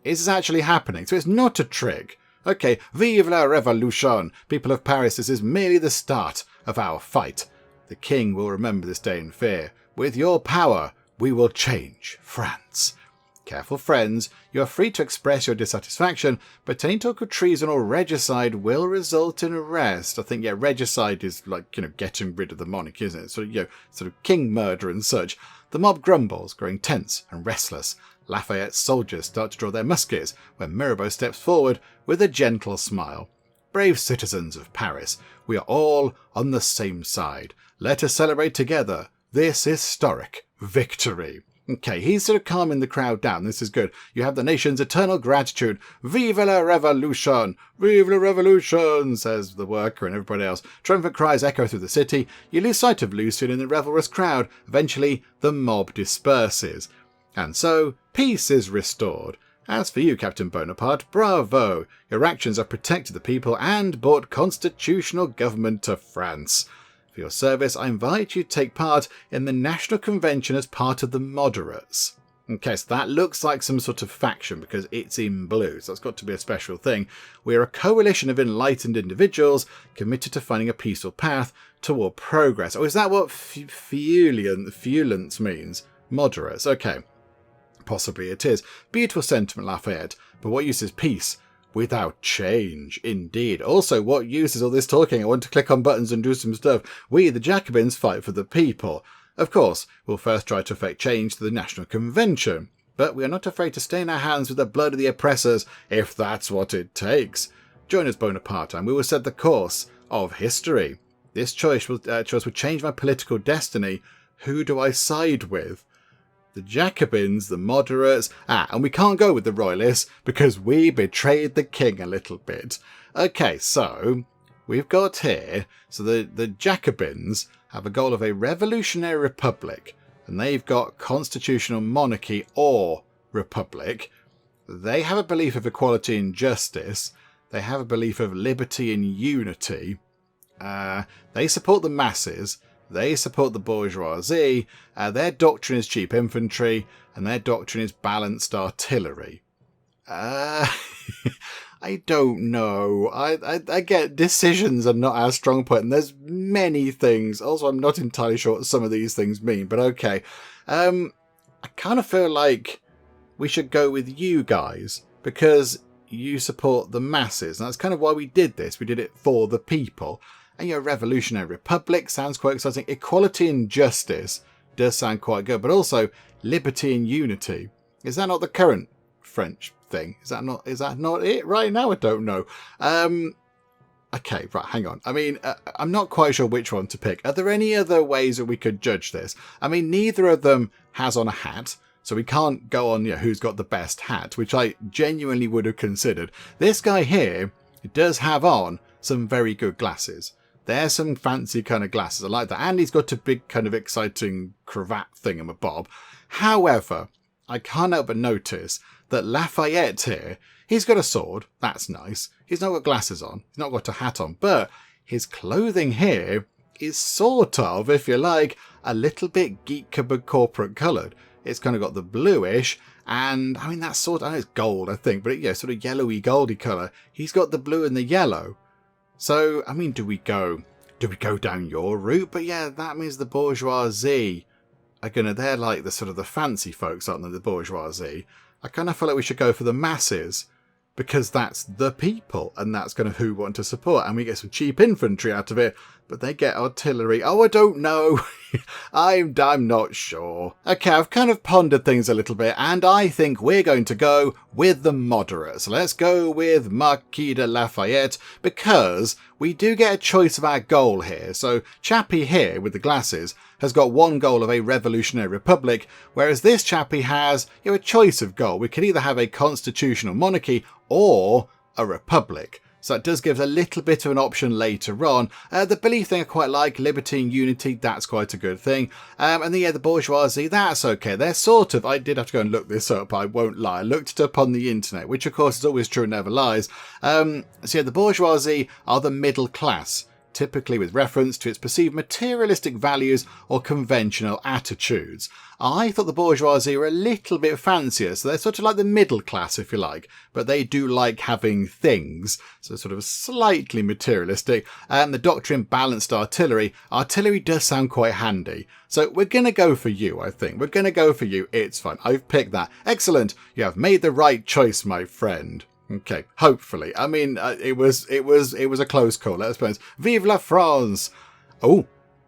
Is this actually happening? So it's not a trick. Okay, vive la révolution! People of Paris, this is merely the start of our fight. The king will remember this day in fear. With your power, we will change France. Careful friends, you are free to express your dissatisfaction, but any talk of treason or regicide will result in arrest. I think, yeah, regicide is like, getting rid of the monarchy, isn't it? Sort of king murder and such. The mob grumbles, growing tense and restless. Lafayette's soldiers start to draw their muskets when Mirabeau steps forward with a gentle smile. Brave citizens of Paris, we are all on the same side. Let us celebrate together this historic victory. Okay, he's sort of calming the crowd down. This is good. You have the nation's eternal gratitude. Vive la revolution! Vive la revolution! Says the worker and everybody else. Triumphant cries echo through the city. You lose sight of Lucien in the revelrous crowd. Eventually, the mob disperses. And so, peace is restored. As for you, Captain Bonaparte, bravo! Your actions have protected the people and brought constitutional government to France. For your service, I invite you to take part in the National Convention as part of the moderates. Okay, so that looks like some sort of faction because it's in blue, so that's got to be a special thing. We're a coalition of enlightened individuals committed to finding a peaceful path toward progress. Oh, is that what fuelance means? Moderates, okay. Possibly it is. Beautiful sentiment, Lafayette, but what use is peace without change? Indeed. Also, what use is all this talking? I want to click on buttons and do some stuff. We, the Jacobins, fight for the people. Of course, we'll first try to effect change to the National Convention, but we are not afraid to stain our hands with the blood of the oppressors if that's what it takes. Join us, Bonaparte, and we will set the course of history. This choice will change my political destiny. Who do I side with? The Jacobins, the moderates, and we can't go with the royalists because we betrayed the king a little bit. Okay, so we've got here, so the Jacobins have a goal of a revolutionary republic, and they've got constitutional monarchy or republic. They have a belief of equality and justice. They have a belief of liberty and unity. They support the masses. They support the bourgeoisie. Their doctrine is cheap infantry, and their doctrine is balanced artillery. I don't know. I get decisions are not our strong point, and there's many things. Also, I'm not entirely sure what some of these things mean, but okay. I kind of feel like we should go with you guys, because you support the masses, and that's kind of why we did this. We did it for the people. And your revolutionary republic sounds quite exciting. Equality and justice does sound quite good, but also liberty and unity. Is that not the current French thing? Is that not it right now? I don't know. Okay, right, hang on. I mean, I'm not quite sure which one to pick. Are there any other ways that we could judge this? I mean, neither of them has on a hat, so we can't go on, who's got the best hat, which I genuinely would have considered. This guy here does have on some very good glasses. There's some fancy kind of glasses. I like that. And he's got a big kind of exciting cravat thingamabob. However, I can't help but notice that Lafayette here, he's got a sword. That's nice. He's not got glasses on. He's not got a hat on. But his clothing here is sort of, if you like, a little bit Geek cupboard corporate coloured. It's kind of got the bluish, and I mean, that's sort of, I know it's gold, I think, but sort of yellowy, goldy colour. He's got the blue and the yellow. So, I mean, do we go Do we go down your route? But yeah, that means the bourgeoisie are gonna, they're like the sort of the fancy folks, aren't they, the bourgeoisie? I kind of feel like we should go for the masses, because that's the people, and that's kind of who we want to support, and we get some cheap infantry out of it, but they get artillery. Oh, I don't know. I'm not sure. Okay, I've kind of pondered things a little bit, and I think we're going to go with the moderates. Let's go with Marquis de Lafayette, because we do get a choice of our goal here. So Chappie here with the glasses has got one goal of a revolutionary republic, whereas this chappie has, you know, a choice of goal. We can either have a constitutional monarchy or a republic. So it does give us a little bit of an option later on. The belief thing I quite like, liberty and unity, that's quite a good thing. And then, yeah, the bourgeoisie, that's okay. They're sort of, I did have to go and look this up, I won't lie. I looked it up on the internet, which of course is always true and never lies. So yeah, the bourgeoisie are the middle class, typically with reference to its perceived materialistic values or conventional attitudes. I thought the bourgeoisie were a little bit fancier, so they're sort of like the middle class, if you like, but they do like having things, so sort of slightly materialistic. And the doctrine balanced artillery. Artillery does sound quite handy, so we're going to go for you, I think. We're going to go for you. It's fine. I've picked that. Excellent. You have made the right choice, my friend. Okay, hopefully. I mean, it was a close call, let's suppose. Vive la France! Oh,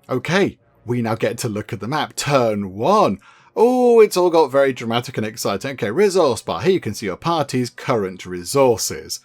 okay. We now get to look at the map. Turn 1. Oh, it's all got very dramatic and exciting. Okay, resource bar. Here you can see your party's current resources.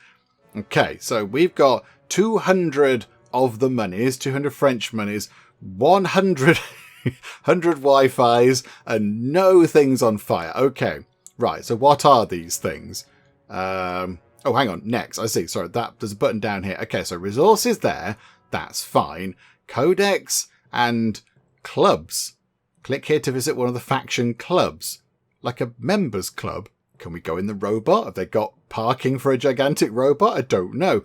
Okay, so we've got 200 of the monies, 200 French monies, 100, 100 Wi-Fis, and no things on fire. Okay, right, so what are these things? Oh, hang on. Next, I see. Sorry, there's a button down here. Okay, so resources there. That's fine. Codex and clubs. Click here to visit one of the faction clubs. Like a members club. Can we go in the robot? Have they got parking for a gigantic robot? I don't know.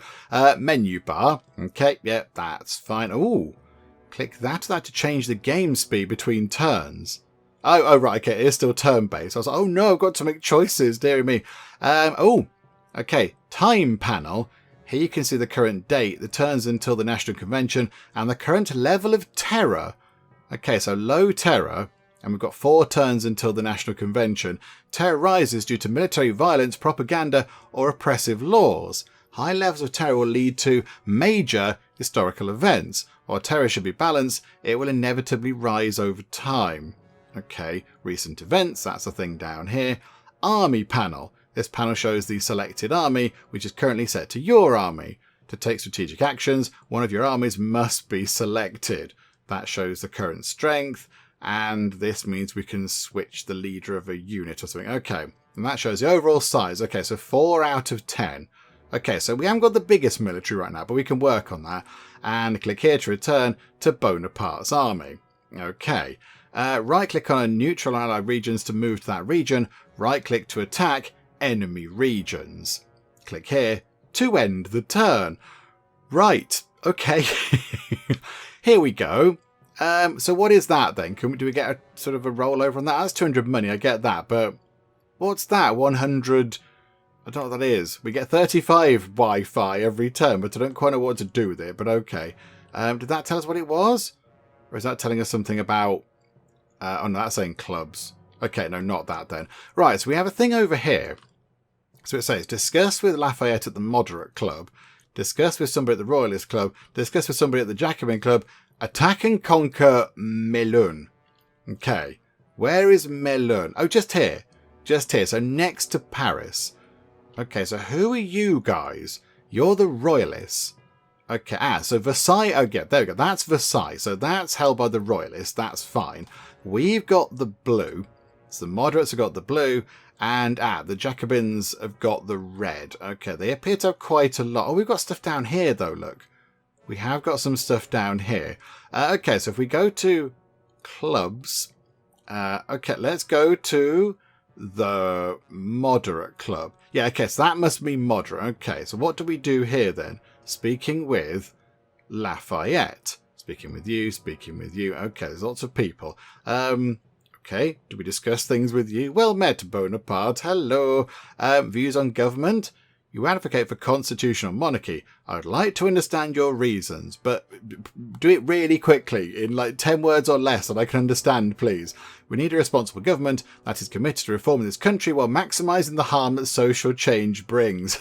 Menu bar. Okay, yeah, that's fine. Oh, click that to change the game speed between turns. Oh, right, okay, it is still turn-based. I was like, oh no, I've got to make choices, dearie me. Oh, okay, time panel. Here you can see the current date, the turns until the National Convention, and the current level of terror. Okay, so low terror, and we've got 4 turns until the National Convention. Terror rises due to military violence, propaganda, or oppressive laws. High levels of terror will lead to major historical events. While terror should be balanced, it will inevitably rise over time. Okay, recent events, that's the thing down here. Army panel. This panel shows the selected army, which is currently set to your army. To take strategic actions, one of your armies must be selected. That shows the current strength, and this means we can switch the leader of a unit or something. Okay, and that shows the overall size. Okay, so 4 out of 10. Okay, so we haven't got the biggest military right now, but we can work on that. And click here to return to Bonaparte's army. Okay. Right-click on a neutral allied regions to move to that region. Right-click to attack enemy regions. Click here to end the turn. Right, okay. Here we go. So what is that then? Do we get a sort of a rollover on that? That's 200 money, I get that, but what's that? 100... I don't know what that is. We get 35 Wi-Fi every turn, but I don't quite know what to do with it, but okay. Did that tell us what it was? Or is that telling us something about... oh no, that's saying clubs. Okay, no, not that then. Right, so we have a thing over here. So it says, discuss with Lafayette at the Moderate Club, discuss with somebody at the Royalist Club, discuss with somebody at the Jacobin Club, attack and conquer Melun. Okay, where is Melun? Oh, just here. Just here, so next to Paris. Okay, so who are you guys? You're the Royalists. Okay, so Versailles, oh yeah, there we go, that's Versailles, so that's held by the Royalists, that's fine. We've got the blue, so the moderates have got the blue, and the Jacobins have got the red. Okay, they appear to have quite a lot. Oh, we've got stuff down here though, look. We have got some stuff down here. Okay, so if we go to clubs, okay, let's go to the Moderate Club. Yeah, okay, so that must be moderate. Okay, so what do we do here then? Speaking with Lafayette. Speaking with you, speaking with you. Okay, there's lots of people. Okay, do we discuss things with you? Well met, Bonaparte. Hello. Views on government? You advocate for constitutional monarchy. I would like to understand your reasons, but do it really quickly, in like 10 words or less, and I can understand, please. We need a responsible government that is committed to reforming this country while maximising the harm that social change brings.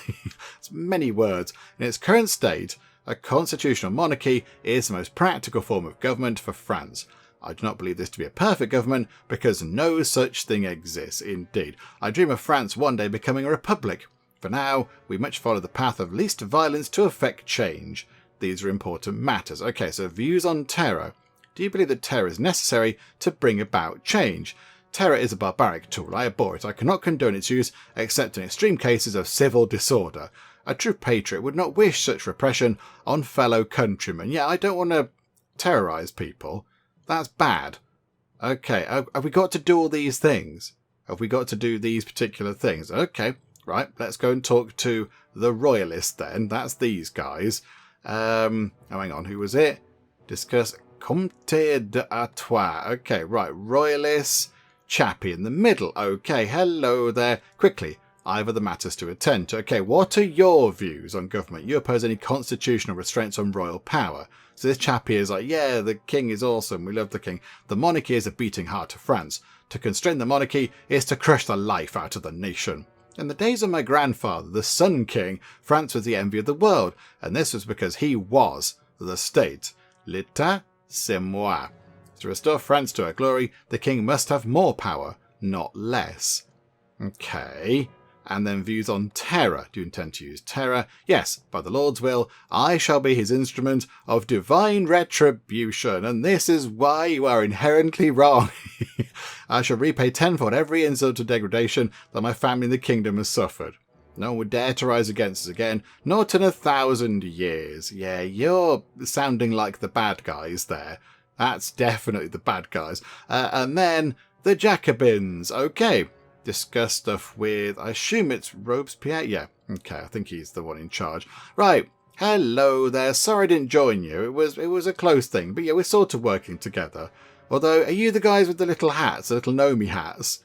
It's many words. In its current state, a constitutional monarchy is the most practical form of government for France. I do not believe this to be a perfect government, because no such thing exists. Indeed, I dream of France one day becoming a republic. For now, we must follow the path of least violence to effect change. These are important matters. Okay, so views on terror. Do you believe that terror is necessary to bring about change? Terror is a barbaric tool. I abhor it. I cannot condone its use except in extreme cases of civil disorder. A true patriot would not wish such repression on fellow countrymen. Yeah, I don't want to terrorise people. That's bad. Okay, have we got to do all these things? Have we got to do these particular things? Okay. Right, let's go and talk to the royalists then. That's these guys. Oh, hang on, who was it? Discuss Comte d'Artois. Okay, right, royalists. Chappie in the middle. Okay, hello there. Quickly, I have other matters to attend to. Okay, what are your views on government? You oppose any constitutional restraints on royal power. So this chappie is like, yeah, the king is awesome. We love the king. The monarchy is a beating heart of France. To constrain the monarchy is to crush the life out of the nation. In the days of my grandfather, the Sun King, France was the envy of the world, and this was because he was the state. L'État, c'est moi. To restore France to her glory, the king must have more power, not less. Okay. And then views on terror. Do you intend to use terror? Yes, by the Lord's will, I shall be his instrument of divine retribution, and this is why you are inherently wrong. I shall repay tenfold every insult to degradation that my family in the kingdom has suffered. No one would dare to rise against us again, not in 1,000 years. Yeah, you're sounding like the bad guys there. That's definitely the bad guys. And then the Jacobins. Okay. Discuss stuff with, I assume it's Robespierre? Yeah, okay, I think he's the one in charge. Right, hello there, sorry I didn't join you, it was a close thing, but yeah, we're sort of working together. Although, are you the guys with the little hats, the little Nomi hats?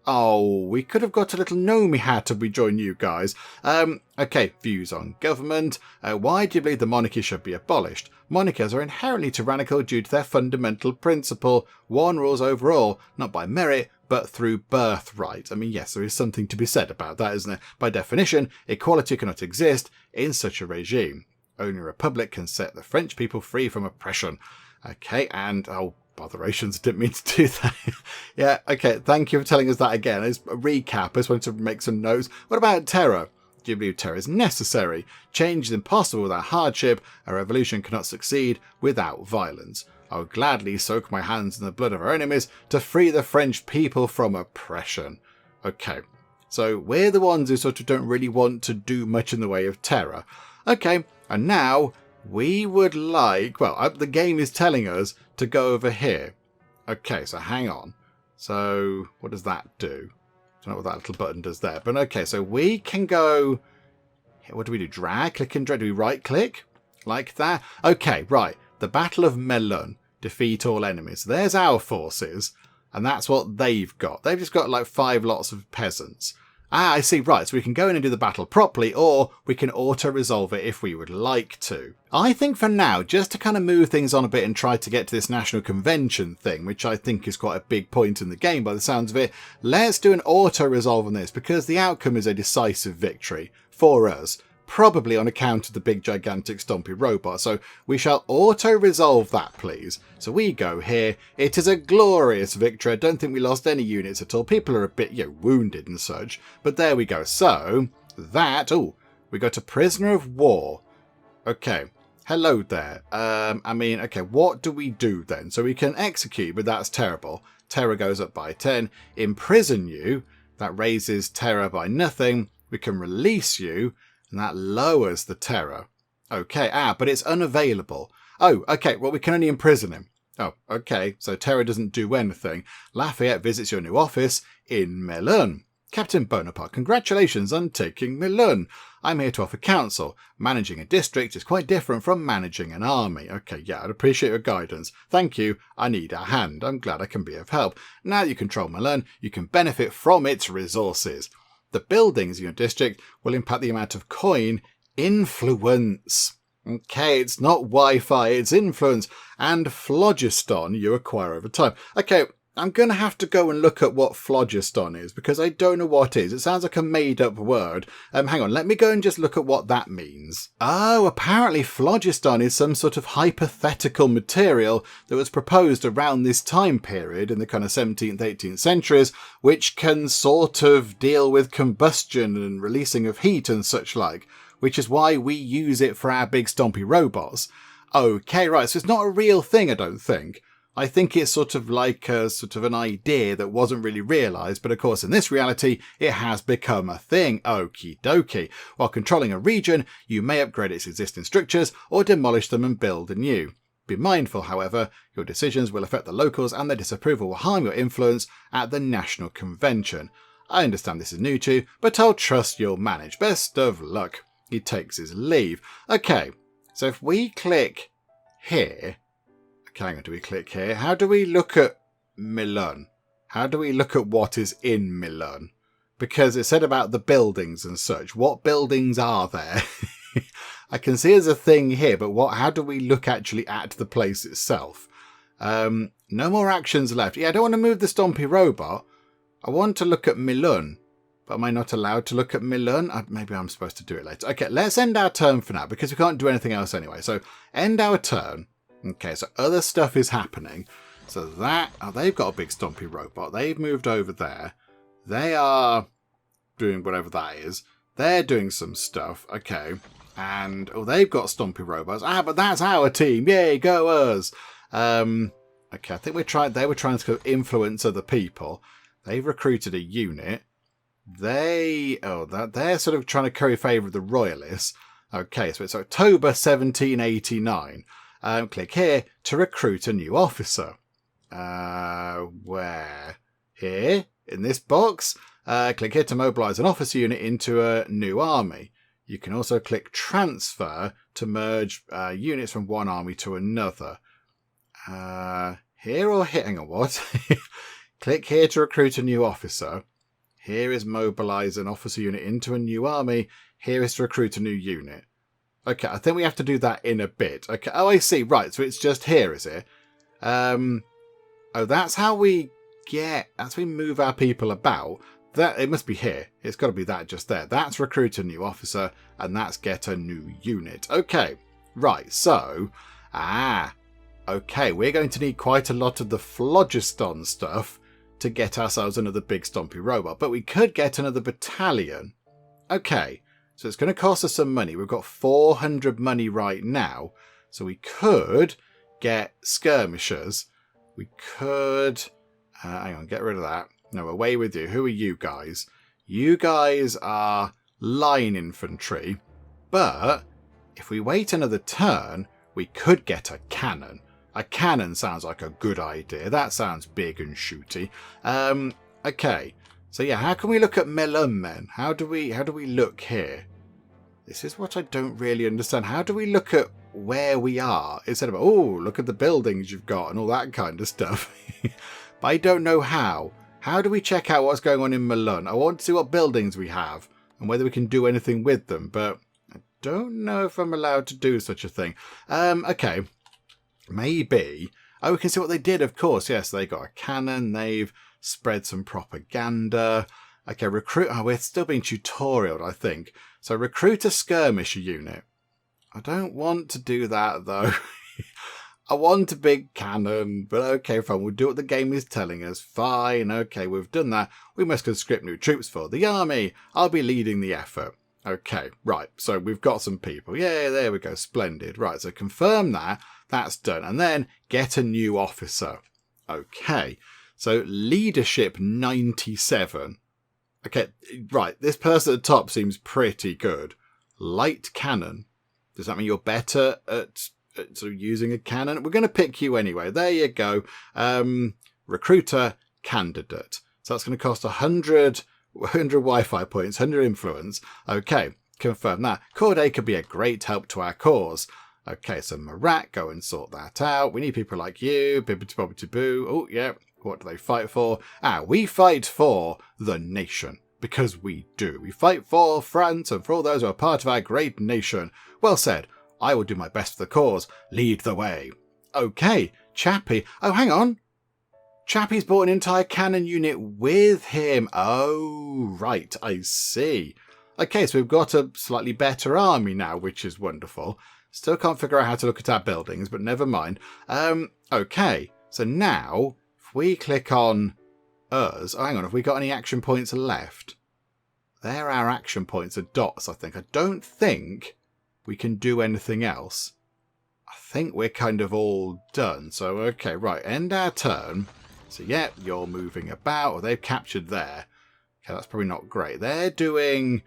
Oh, we could have got a little Nomi hat if we join you guys. Okay, views on government. Why do you believe the monarchy should be abolished? Monarchies are inherently tyrannical due to their fundamental principle. One rules over all, not by merit, but through birthright. I mean, yes, there is something to be said about that, isn't there? By definition, equality cannot exist in such a regime. Only a republic can set the French people free from oppression. Okay, and, oh, botherations, didn't mean to do that. Yeah, okay, thank you for telling us that again. As a recap, I just wanted to make some notes. What about terror? Do you believe terror is necessary? Change is impossible without hardship. A revolution cannot succeed without violence. I would gladly soak my hands in the blood of our enemies to free the French people from oppression. Okay, so we're the ones who sort of don't really want to do much in the way of terror. Okay, and now we would like, well, the game is telling us to go over here. Okay, so hang on. So what does that do? I don't know what that little button does there. But okay, so we can go... What do we do? Drag? Click and drag? Do we right click? Like that? Okay, right. The Battle of Melun. Defeat all enemies. There's our forces. And that's what they've got. They've just got like 5 lots of peasants. Ah, I see. Right, so we can go in and do the battle properly, or we can auto-resolve it if we would like to. I think for now, just to kind of move things on a bit and try to get to this national convention thing, which I think is quite a big point in the game by the sounds of it, let's do an auto-resolve on this, because the outcome is a decisive victory for us. Probably on account of the big gigantic Stompy robot. So we shall auto-resolve that, please. So we go here. It is a glorious victory. I don't think we lost any units at all. People are a bit, wounded and such. But there we go. So that, we got a prisoner of war. Okay. Hello there. Okay, what do we do then? So we can execute, but that's terrible. Terror goes up by 10. Imprison you. That raises terror by nothing. We can release you. And that lowers the terror. Okay, but it's unavailable. Oh, okay, well, we can only imprison him. Oh, okay, so terror doesn't do anything. Lafayette visits your new office in Melun. Captain Bonaparte, congratulations on taking Melun. I'm here to offer counsel. Managing a district is quite different from managing an army. Okay, yeah, I'd appreciate your guidance. Thank you. I need a hand. I'm glad I can be of help. Now that you control Melun, you can benefit from its resources. The buildings in your district will impact the amount of coin influence. Okay, it's not Wi-Fi, it's influence. And phlogiston you acquire over time. Okay, I'm going to have to go and look at what phlogiston is, because I don't know what it is. It sounds like a made-up word. Hang on, let me go and just look at what that means. Oh, apparently phlogiston is some sort of hypothetical material that was proposed around this time period in the kind of 17th, 18th centuries, which can sort of deal with combustion and releasing of heat and such like, which is why we use it for our big stompy robots. Okay, right, so it's not a real thing, I don't think. I think it's sort of like a sort of an idea that wasn't really realised, but of course in this reality it has become a thing. Okie dokie. While controlling a region, you may upgrade its existing structures or demolish them and build anew. Be mindful, however, your decisions will affect the locals and their disapproval will harm your influence at the National Convention. I understand this is new to you, but I'll trust you'll manage. Best of luck. He takes his leave. Okay, so if we click here... Okay, hang on, do we click here? How do we look at Milan? How do we look at what is in Milan? Because it said about the buildings and such. What buildings are there? I can see there's a thing here, but how do we look actually at the place itself? No more actions left. Yeah, I don't want to move the Stompy robot. I want to look at Milan. But am I not allowed to look at Milan? Maybe I'm supposed to do it later. Okay, let's end our turn for now, because we can't do anything else anyway. So, end our turn. Okay, so other stuff is happening. So they've got a big stompy robot. They've moved over there. They are doing whatever that is. They're doing some stuff. Okay. And, they've got stompy robots. But that's our team. Yay, go us. Okay, I think they were trying to influence other people. They've recruited a unit. They're sort of trying to curry favour with the royalists. Okay, so it's October 1789. Click here to recruit a new officer. Where? Here? In this box? Click here to mobilise an officer unit into a new army. You can also click transfer to merge units from one army to another. Here or here? Hang on, what? Click here to recruit a new officer. Here is mobilise an officer unit into a new army. Here is to recruit a new unit. Okay, I think we have to do that in a bit. Okay. Oh, I see. Right, so it's just here, is it? That's how we move our people about. It must be here. It's got to be that just there. That's recruit a new officer, and that's get a new unit. Okay, right, so... okay, we're going to need quite a lot of the phlogiston stuff to get ourselves another big stompy robot, but we could get another battalion. Okay. So it's going to cost us some money. We've got 400 money right now. So we could get skirmishers. We could... hang on, get rid of that. No, away with you. Who are you guys? You guys are line infantry. But if we wait another turn, we could get a cannon. A cannon sounds like a good idea. That sounds big and shooty. Okay. So yeah, how can we look at Milan then? How do we look here? This is what I don't really understand. How do we look at where we are instead of, look at the buildings you've got and all that kind of stuff? But I don't know how. How do we check out what's going on in Milan? I want to see what buildings we have and whether we can do anything with them, but I don't know if I'm allowed to do such a thing. Okay. Maybe. We can see what they did, of course. Yes, they got a cannon. They've spread some propaganda. Okay, recruit... we're still being tutorialed, I think. So recruit a skirmisher unit. I don't want to do that, though. I want a big cannon, but okay, fine. We'll do what the game is telling us. Fine, okay, we've done that. We must conscript new troops for the army. I'll be leading the effort. Okay, right, so we've got some people. Yeah, there we go, splendid. Right, so confirm that. That's done. And then get a new officer. Okay, so leadership 97. Okay, right, this person at the top seems pretty good. Light cannon. Does that mean you're better at sort of using a cannon? We're going to pick you anyway. There you go. Recruiter candidate. So that's going to cost 100 Wi-Fi points, 100 influence. Okay, confirm that. Corday could be a great help to our cause. Okay, so Marat, go and sort that out. We need people like you. Bibbidi-bobbidi-boo. Oh, yeah. What do they fight for? We fight for the nation. because we do. We fight for France and for all those who are part of our great nation. Well said. I will do my best for the cause. Lead the way. Okay, Chappie. Oh, hang on. Chappie's brought an entire cannon unit with him. Oh, right, I see. Okay, so we've got a slightly better army now, which is wonderful. Still can't figure out how to look at our buildings, but never mind. Okay, so now, if we click on us... Oh, hang on, have we got any action points left? There our action points are dots, I think. I don't think we can do anything else. I think we're kind of all done. So, okay, right, end our turn. So, yeah, you're moving about, or they've captured there. Okay, that's probably not great. They're doing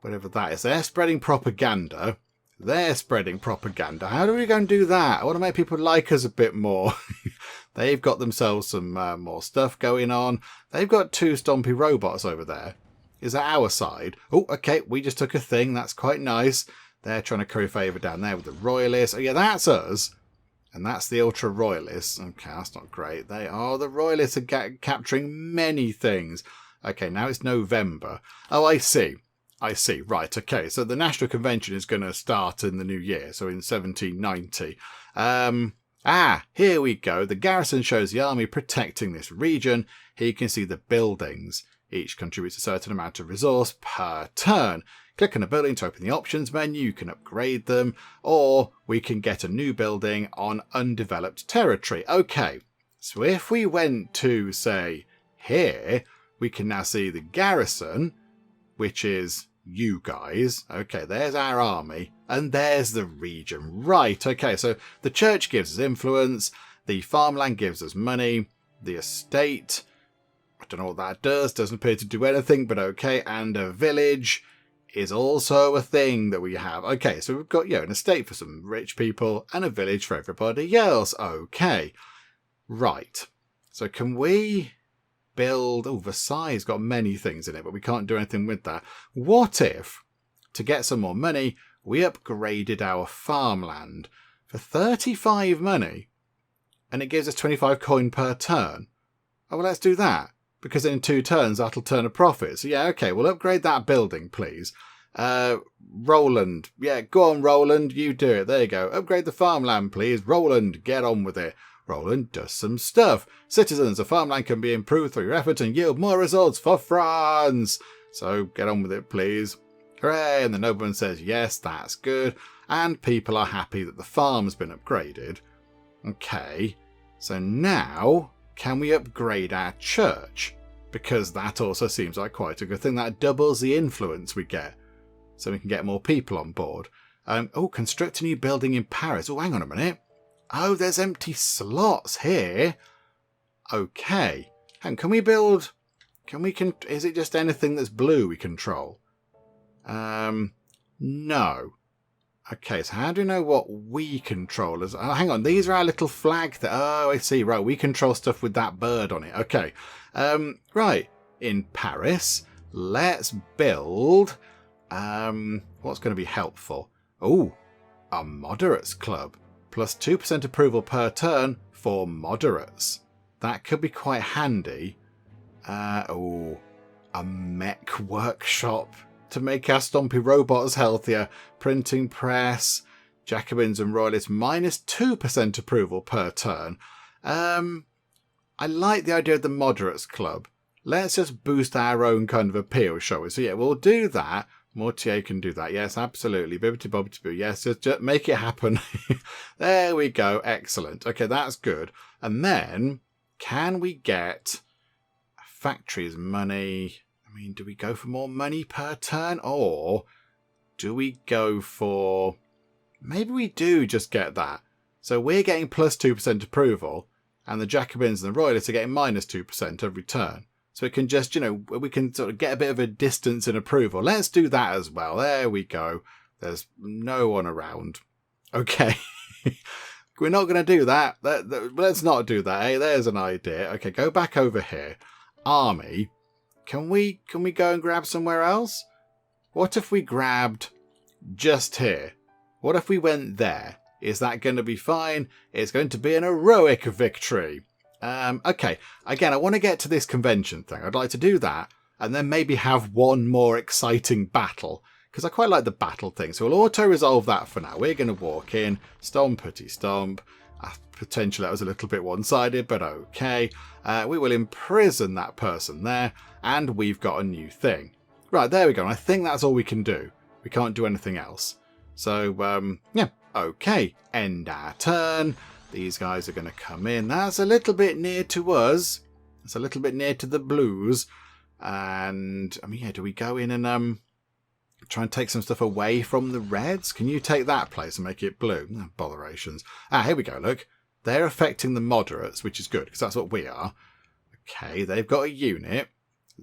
whatever that is. They're spreading propaganda. They're spreading propaganda. How do we go and do that? I want to make people like us a bit more. They've got themselves some more stuff going on. They've got 2 Stompy robots over there. Is that our side? Oh, okay, we just took a thing. That's quite nice. They're trying to curry favour down there with the royalists. Oh, yeah, that's us. And that's the ultra-royalists. Okay, that's not great. The royalists are capturing many things. Okay, now it's November. Oh, I see. Right, okay. So the National Convention is going to start in the new year, so in 1790. Here we go. The garrison shows the army protecting this region. Here you can see the buildings. Each contributes a certain amount of resource per turn. Click on a building to open the options menu. You can upgrade them, or we can get a new building on undeveloped territory. Okay, so if we went to, say, here, we can now see the garrison, which is you guys. Okay, there's our army, and there's the region. Right, okay, so the church gives us influence, the farmland gives us money, the estate, I don't know what that does, doesn't appear to do anything, but okay, and a village is also a thing that we have. Okay, so we've got, an estate for some rich people and a village for everybody else. Okay, right. So can we build... Oh, Versailles has got many things in it, but we can't do anything with that. What if, to get some more money, we upgraded our farmland for 35 money and it gives us 25 coin per turn? Oh, well, let's do that. Because in 2 turns, that'll turn a profit. So, yeah, okay, we'll upgrade that building, please. Roland. Yeah, go on, Roland. You do it. There you go. Upgrade the farmland, please. Roland, get on with it. Roland does some stuff. Citizens, the farmland can be improved through your effort and yield more results for France. So, get on with it, please. Hooray! And the nobleman says, yes, that's good. And people are happy that the farm's been upgraded. Okay, so now... can we upgrade our church? Because that also seems like quite a good thing. That doubles the influence we get. So we can get more people on board. Construct a new building in Paris. Oh, hang on a minute. Oh, there's empty slots here. Okay. Can we build... Is it just anything that's blue we control? No. Okay, so how do we know what we control? Oh, hang on, these are our little flag. Oh, I see. Right, we control stuff with that bird on it. Okay. Right, in Paris, let's build... what's going to be helpful? Oh, a moderates club. Plus 2% approval per turn for moderates. That could be quite handy. A mech workshop to make our Stompy robots healthier. Printing press, Jacobins and Royalists, minus 2% approval per turn. I like the idea of the moderates club. Let's just boost our own kind of appeal, shall we? So yeah, we'll do that. Mortier can do that. Yes, absolutely. Bibbity bobbity boo. Yes, just make it happen. There we go. Excellent. Okay, that's good. And then, can we get factories money? I mean, do we go for more money per turn? Or do we go for... Maybe we do just get that. So we're getting plus 2% approval, and the Jacobins and the Royalists are getting minus 2% every turn. So it can just, we can sort of get a bit of a distance in approval. Let's do that as well. There we go. There's no one around. Okay. We're not going to do that. Let's not do that. Hey, there's an idea. Okay, go back over here. Army. Can we go and grab somewhere else? What if we grabbed just here? What if we went there? Is that going to be fine? It's going to be an heroic victory. Okay, again, I want to get to this convention thing. I'd like to do that. and then maybe have one more exciting battle. Because I quite like the battle thing. So we'll auto-resolve that for now. We're going to walk in. Stompity stomp. Potentially that was a little bit one-sided, but okay. We will imprison that person there. And we've got a new thing. Right, there we go. And I think that's all we can do. We can't do anything else. So, yeah. Okay. End our turn. These guys are going to come in. That's a little bit near to us. It's a little bit near to the blues. And, I mean, yeah, do we go in and... try and take some stuff away from the reds? Can you take that place and make it blue? Oh, botherations. Here we go, look. They're affecting the moderates, which is good, because that's what we are. Okay, they've got a unit.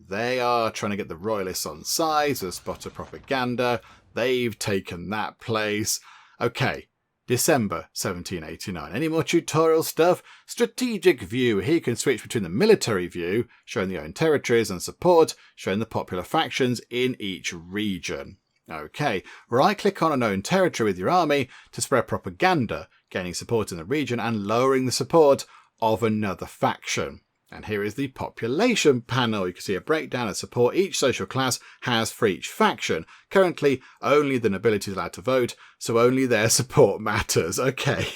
They are trying to get the royalists on side, as a spot of propaganda. They've taken that place. Okay, December 1789. Any more tutorial stuff? Strategic view. Here you can switch between the military view, showing the own territories and support, showing the popular factions in each region. Okay, right-click on an own territory with your army to spread propaganda, gaining support in the region and lowering the support of another faction. And here is the population panel. You can see a breakdown of support each social class has for each faction. Currently, only the nobility is allowed to vote, so only their support matters. Okay.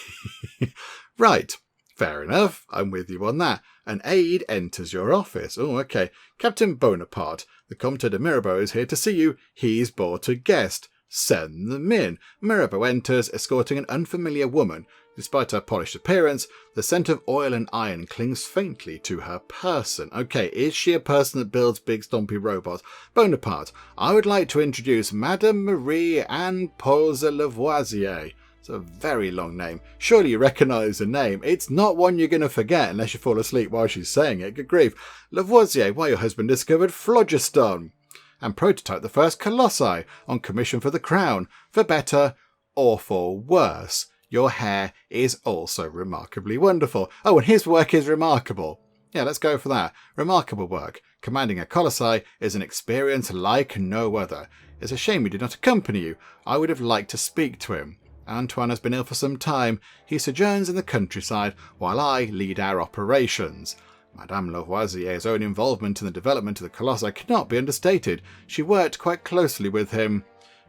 Right. Fair enough. I'm with you on that. An aide enters your office. Oh, okay. Captain Bonaparte, the Comte de Mirabeau is here to see you. He's brought a guest. Send them in. Mirabeau enters, escorting an unfamiliar woman. Despite her polished appearance, the scent of oil and iron clings faintly to her person. Okay, is she a person that builds big stompy robots? Bonaparte, I would like to introduce Madame Marie Anne Pose Lavoisier. It's a very long name. Surely you recognise the name. It's not one you're going to forget unless you fall asleep while she's saying it. Good grief. Lavoisier, why your husband discovered phlogiston and prototyped the first colossi on commission for the crown, for better or for worse. Your hair is also remarkably wonderful. Oh, and his work is remarkable. Yeah, let's go for that. Remarkable work. Commanding a colossi is an experience like no other. It's a shame we did not accompany you. I would have liked to speak to him. Antoine has been ill for some time. He sojourns in the countryside while I lead our operations. Madame Lavoisier's own involvement in the development of the colossi cannot be understated. She worked quite closely with him.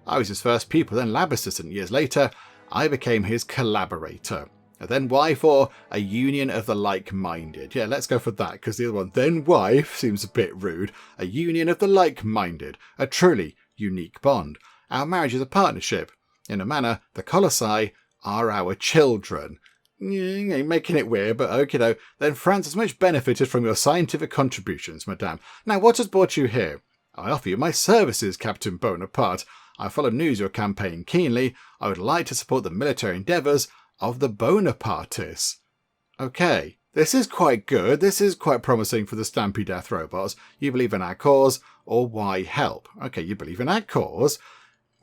I was his first pupil, then lab assistant. Years later, I became his collaborator. And then wife, or a union of the like-minded. Yeah, let's go for that, because the other one, then wife, seems a bit rude. A union of the like-minded. A truly unique bond. Our marriage is a partnership. In a manner, the colossi are our children. Making it weird, but okay. Then France has much benefited from your scientific contributions, madame. Now, what has brought you here? I offer you my services, Captain Bonaparte. I follow news of your campaign keenly. I would like to support the military endeavours of the Bonapartists. Okay, this is quite good. This is quite promising for the Stampy Death robots. You believe in our cause, or why help? Okay, you believe in our cause?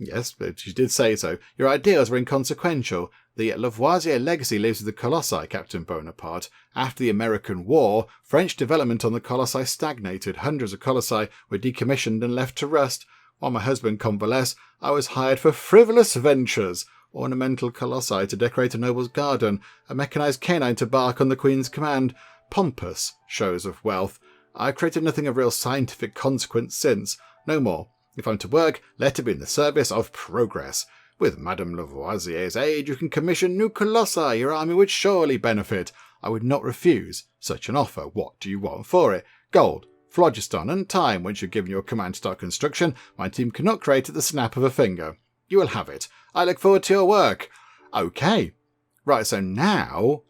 Yes, but you did say so. Your ideals were inconsequential. The Lavoisier legacy lives with the Colossi, Captain Bonaparte. After the American War, French development on the Colossi stagnated. Hundreds of Colossi were decommissioned and left to rust. While my husband convalesced, I was hired for frivolous ventures. Ornamental colossi to decorate a noble's garden, a mechanized canine to bark on the Queen's command, pompous shows of wealth. I've created nothing of real scientific consequence since. No more. If I'm to work, let it be in the service of progress. With Madame Lavoisier's aid, you can commission new colossi. Your army would surely benefit. I would not refuse such an offer. What do you want for it? Gold, phlogiston, and time. Once you've given your command to start construction, my team cannot create at the snap of a finger. You will have it. I look forward to your work. Okay. Right, so now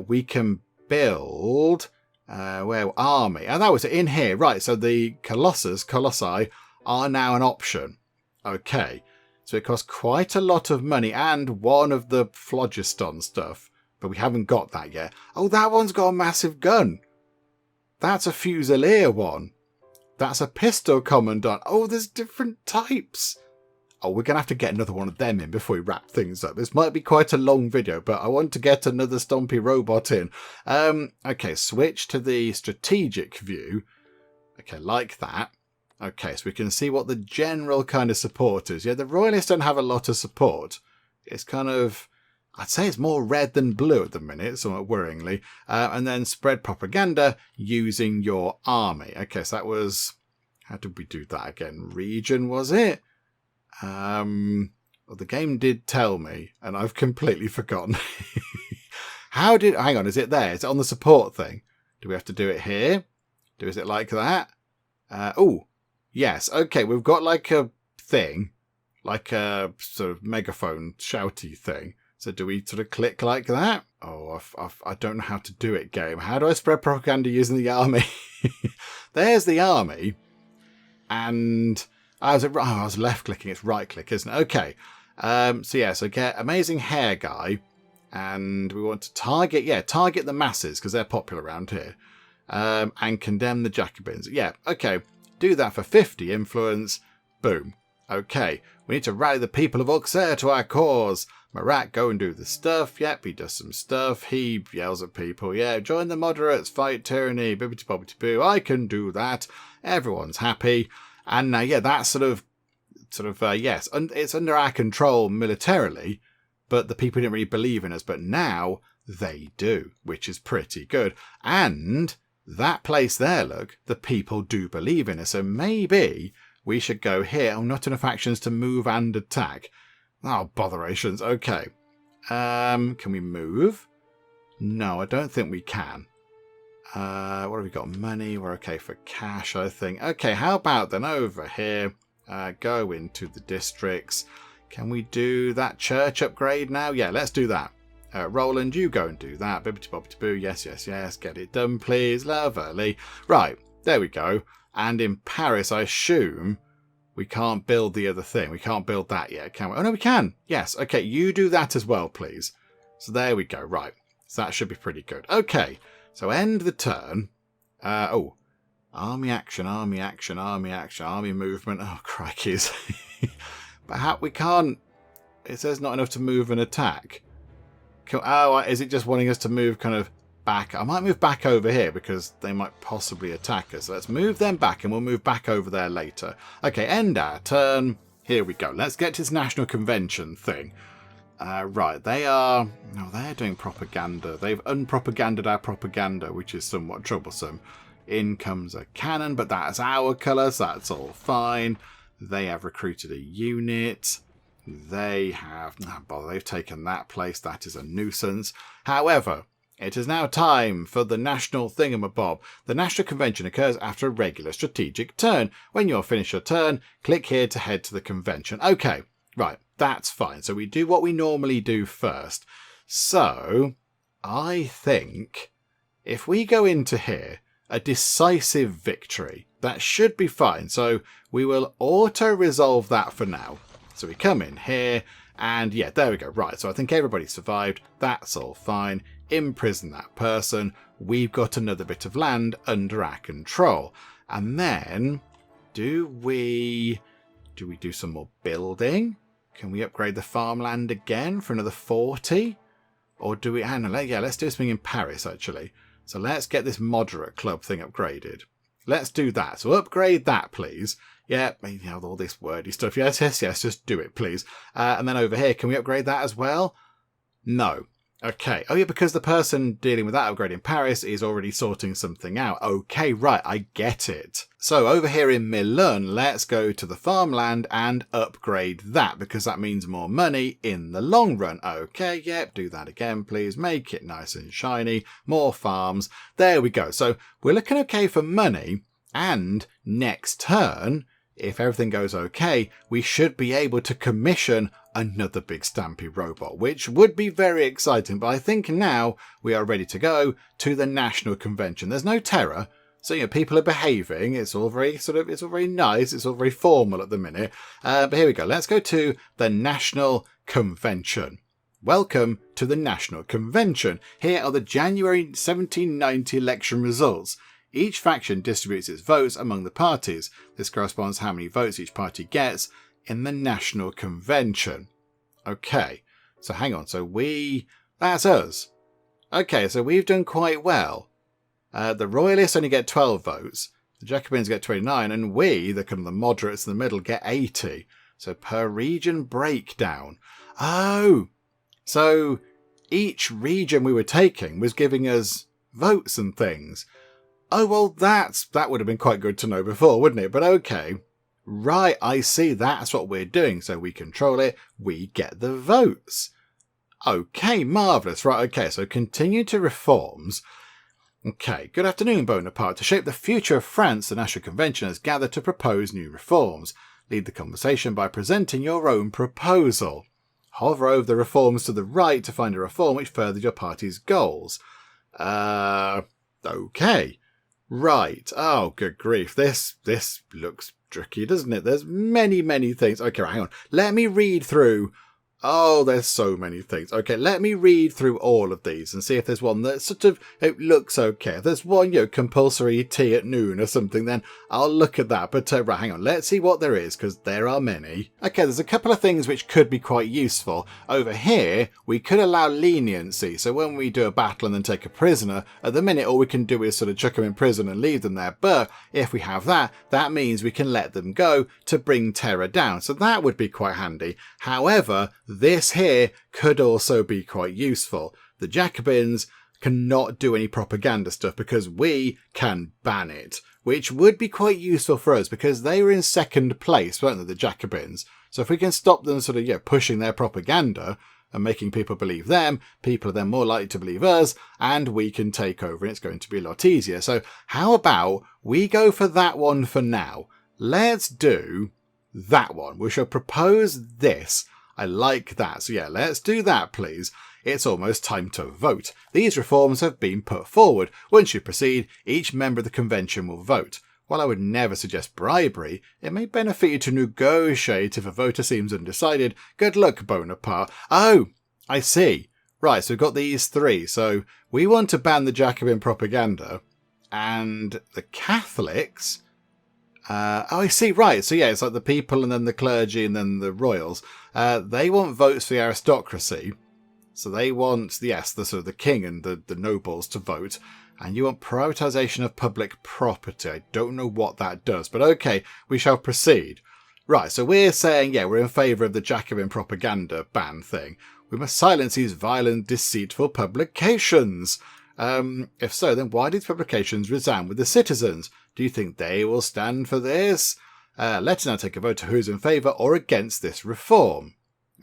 we can build army. And that was in here. Right, so the colossi are now an option. Okay. So it costs quite a lot of money and one of the phlogiston stuff. But we haven't got that yet. Oh, that one's got a massive gun. That's a Fusilier one. That's a pistol commandant. Oh, there's different types. Oh, we're going to have to get another one of them in before we wrap things up. This might be quite a long video, but I want to get another Stompy robot in. Okay, switch to the strategic view. Okay, like that. Okay, so we can see what the general kind of support is. Yeah, the Royalists don't have a lot of support. It's kind of, I'd say it's more red than blue at the minute, somewhat worryingly. And then spread propaganda using your army. Okay, so that was How did we do that again? Region, was it? Well, the game did tell me, and I've completely forgotten. Hang on, is it there? Is it on the support thing? Do we have to do it here? Is it like that? Yes. Okay, we've got like a thing, like a sort of megaphone shouty thing. So do we sort of click like that? Oh, I don't know how to do it, game. How do I spread propaganda using the army? There's the army. And I was left clicking. It's right click, isn't it? Okay. So get amazing hair guy. And we want to target the masses because they're popular around here. And condemn the Jacobins. Yeah, okay. Do that for 50 influence. Boom. Okay. We need to rally the people of Auxerre to our cause. Marat, go and do the stuff. Yep, he does some stuff. He yells at people. Yeah, join the moderates, fight tyranny. Bibbity bobbity boo. I can do that. Everyone's happy. And now, that's yes, it's under our control militarily, but the people didn't really believe in us. But now they do, which is pretty good. And that place there, look, the people do believe in us. So maybe we should go here. Oh, not enough actions to move and attack. Oh, botherations. Okay. Can we move? No, I don't think we can. What have we got? Money. We're okay for cash, I think. Okay, how about then over here? Go into the districts. Can we do that church upgrade now? Yeah, let's do that. Roland, you go and do that. Bibbity bobbity boo. Yes. Get it done, please. Lovely. Right, there we go. And in Paris, I assume we can't build the other thing. We can't build that yet, can we? Oh, no, we can. Yes. Okay, you do that as well, please. So there we go. Right. So that should be pretty good. Okay. So end the turn. Army action, army movement. Oh, crikeys. But we can't... It says not enough to move and attack. Is it just wanting us to move kind of back? I might move back over here because they might possibly attack us. So let's move them back and we'll move back over there later. Okay, end our turn. Here we go. Let's get to this national convention thing. Right, they're doing propaganda. They've unpropaganded our propaganda, which is somewhat troublesome. In comes a cannon, but that's our colour, so that's all fine. They have recruited a unit. They have... they've taken that place. That is a nuisance. However, it is now time for the national thingamabob. The national convention occurs after a regular strategic turn. When you're finished your turn, click here to head to the convention. Okay, right. That's fine. So we do what we normally do first. So I think if we go into here, a decisive victory, that should be fine. So we will auto-resolve that for now. So we come in here and there we go. Right. So I think everybody survived. That's all fine. Imprison that person. We've got another bit of land under our control. And then do we do some more building? Can we upgrade the farmland again for another 40? Or do we... let's do something in Paris, actually. So let's get this moderate club thing upgraded. Let's do that. So upgrade that, please. Yeah, all this wordy stuff. Yes, just do it, please. And then over here, can we upgrade that as well? No. Okay. Oh, yeah, because the person dealing with that upgrade in Paris is already sorting something out. Okay, right, I get it. So over here in Milan, let's go to the farmland and upgrade that, because that means more money in the long run. Okay, do that again, please. Make it nice and shiny. More farms. There we go. So we're looking okay for money, and next turn, if everything goes okay, we should be able to commission another big Stompy robot, which would be very exciting. But I think now we are ready to go to the national convention. There's no terror, so people are behaving. It's all very it's all very nice. It's all very formal at the minute. But here we go. Let's go to the national convention. Welcome to the national convention. Here are the January 1790 election results. Each faction distributes its votes among the parties. This corresponds to how many votes each party gets in the national convention. Okay, so hang on. So that's us. Okay, so we've done quite well. The Royalists only get 12 votes. The Jacobins get 29, and we, the moderates in the middle, get 80. So per region breakdown. Oh, so each region we were taking was giving us votes and things. Oh, well, that would have been quite good to know before, wouldn't it? But okay. Right, I see. That's what we're doing. So we control it. We get the votes. Okay, marvellous. Right, okay. So continue to reforms. Okay, good afternoon, Bonaparte. To shape the future of France, the National Convention has gathered to propose new reforms. Lead the conversation by presenting your own proposal. Hover over the reforms to the right to find a reform which furthers your party's goals. Okay. Right. Oh, good grief. This looks tricky, doesn't it? There's many, many things. Okay, right, hang on. Let me read through. Oh, there's so many things. Okay, let me read through all of these and see if there's one that sort of it looks okay. If there's one, compulsory tea at noon or something, then I'll look at that. But right, hang on, let's see what there is, because there are many. Okay, there's a couple of things which could be quite useful. Over here, we could allow leniency. So when we do a battle and then take a prisoner, at the minute, all we can do is sort of chuck them in prison and leave them there. But if we have that, that means we can let them go to bring terror down. So that would be quite handy. However, this here could also be quite useful. The Jacobins cannot do any propaganda stuff because we can ban it, which would be quite useful for us because they were in second place, weren't they, the Jacobins? So if we can stop them sort of pushing their propaganda and making people believe them, people are then more likely to believe us, and we can take over and it's going to be a lot easier. So how about we go for that one for now? Let's do that one. We shall propose this. I like that. So yeah, let's do that, please. It's almost time to vote. These reforms have been put forward. Once you proceed, each member of the convention will vote. While I would never suggest bribery, it may benefit you to negotiate if a voter seems undecided. Good luck, Bonaparte. Oh, I see. Right, so we've got these three. So we want to ban the Jacobin propaganda and the Catholics. Oh, I see. Right. So yeah, it's like the people and then the clergy and then the royals. They want votes for the aristocracy. So they want, yes, the sort of the king and the nobles to vote. And you want prioritisation of public property. I don't know what that does, but okay, we shall proceed. Right, so we're saying, yeah, we're in favour of the Jacobin propaganda ban thing. We must silence these violent, deceitful publications. If so, then why do these publications resound with the citizens? Do you think they will stand for this? Let's now take a vote to who's in favour or against this reform.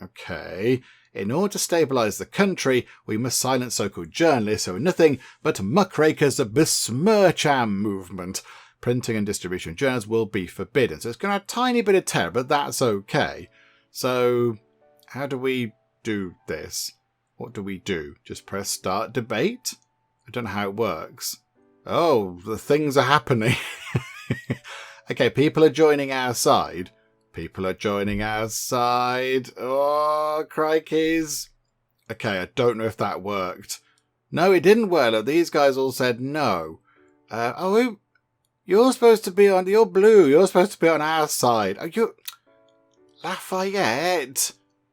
Okay. In order to stabilise the country, we must silence so-called journalists who are nothing but muckrakers of besmircham movement. Printing and distribution of journals will be forbidden. So it's going to have a tiny bit of terror, but that's okay. So how do we do this? What do we do? Just press start debate? I don't know how it works. Oh, the things are happening. Okay, people are joining our side. People are joining our side. Oh, crikeys. Okay, I don't know if that worked. No, it didn't work. Look, these guys all said no. You're supposed to be on... You're blue. You're supposed to be on our side. Are you... Lafayette.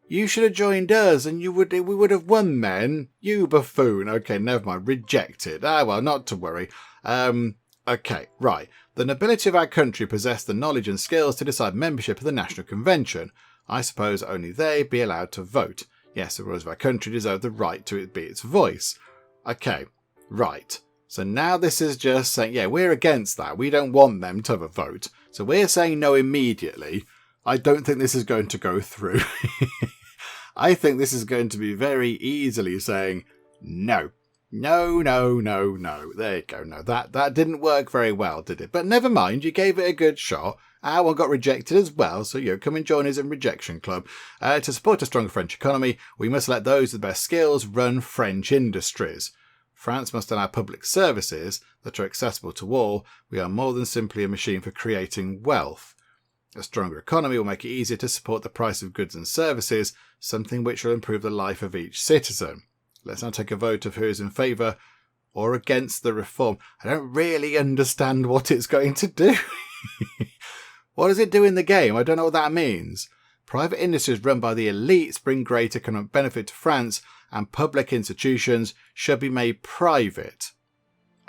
You should have joined us and we would have won then. You buffoon. Okay, never mind. Rejected. Ah, well, not to worry. Okay, right. The nobility of our country possess the knowledge and skills to decide membership of the National Convention. I suppose only they be allowed to vote. Yes, the rulers of our country deserve the right to be its voice. Okay, right. So now this is just saying, yeah, we're against that. We don't want them to have a vote. So we're saying no immediately. I don't think this is going to go through. I think this is going to be very easily saying no. No, no, no, no. There you go. No, that didn't work very well, did it? But never mind, you gave it a good shot. Our one got rejected as well, so come and join us in Rejection Club. To support a stronger French economy, we must let those with the best skills run French industries. France must allow public services that are accessible to all. We are more than simply a machine for creating wealth. A stronger economy will make it easier to support the price of goods and services, something which will improve the life of each citizen. Let's now take a vote of who is in favour or against the reform. I don't really understand what it's going to do. What does it do in the game? I don't know what that means. Private industries run by the elites bring great economic benefit to France, and public institutions should be made private.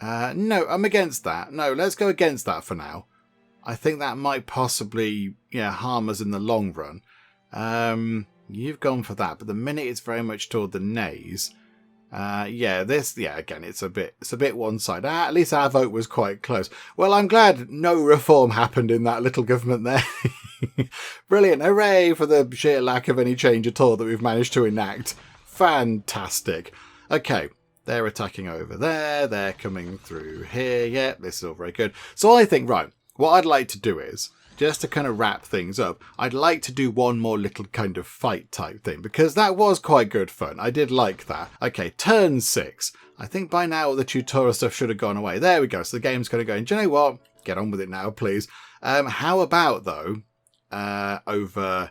No, I'm against that. No, let's go against that for now. I think that might possibly harm us in the long run. You've gone for that, but the minute it's very much toward the nays. Yeah, again, it's a bit one-sided. At least our vote was quite close. Well, I'm glad no reform happened in that little government there. Brilliant. Hooray for the sheer lack of any change at all that we've managed to enact. Fantastic. Okay, they're attacking over there. They're coming through here. Yeah, this is all very good. So I think, right, what I'd like to do is, just to kind of wrap things up, I'd like to do one more little kind of fight type thing, because that was quite good fun. I did like that. Okay, turn 6. I think by now all the tutorial stuff should have gone away. There we go. So the game's going to go, do you know what? Get on with it now, please. How about, though, over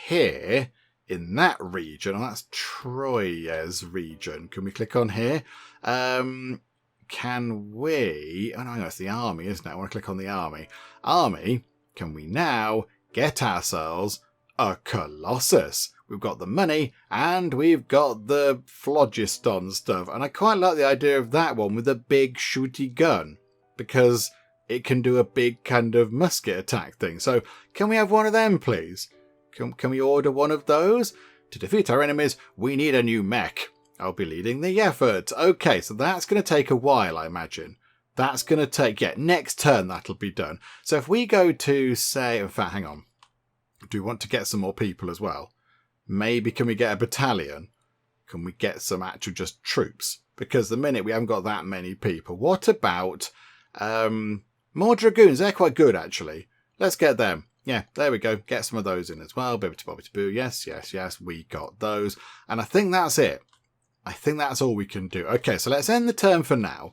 here in that region, and that's Troyes region. Can we click on here? Can we... Oh, no, it's the army, isn't it? I want to click on the army. Army... Can we now get ourselves a Colossus? We've got the money and we've got the phlogiston stuff. And I quite like the idea of that one with a big shooty gun, because it can do a big kind of musket attack thing. So can we have one of them, please? Can we order one of those? To defeat our enemies, we need a new mech. I'll be leading the effort. Okay, so that's going to take a while, I imagine. That's going to take, next turn that'll be done. So if we go to, say, in fact, hang on. Do we want to get some more people as well? Maybe can we get a battalion? Can we get some actual just troops? Because the minute we haven't got that many people. What about more dragoons? They're quite good, actually. Let's get them. Yeah, there we go. Get some of those in as well. Bibbity-bobbity-boo. Yes. We got those. And I think that's it. I think that's all we can do. Okay, so let's end the turn for now.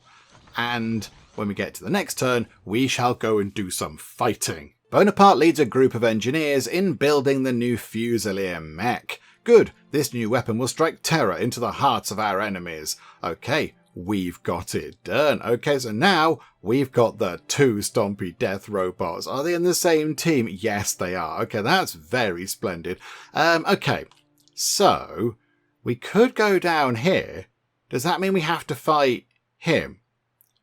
And when we get to the next turn, we shall go and do some fighting. Bonaparte leads a group of engineers in building the new Fusilier mech. Good, this new weapon will strike terror into the hearts of our enemies. Okay, we've got it done. Okay, so now we've got the 2 Stompy death robots. Are they in the same team? Yes, they are. Okay, that's very splendid. Okay, so we could go down here. Does that mean we have to fight him?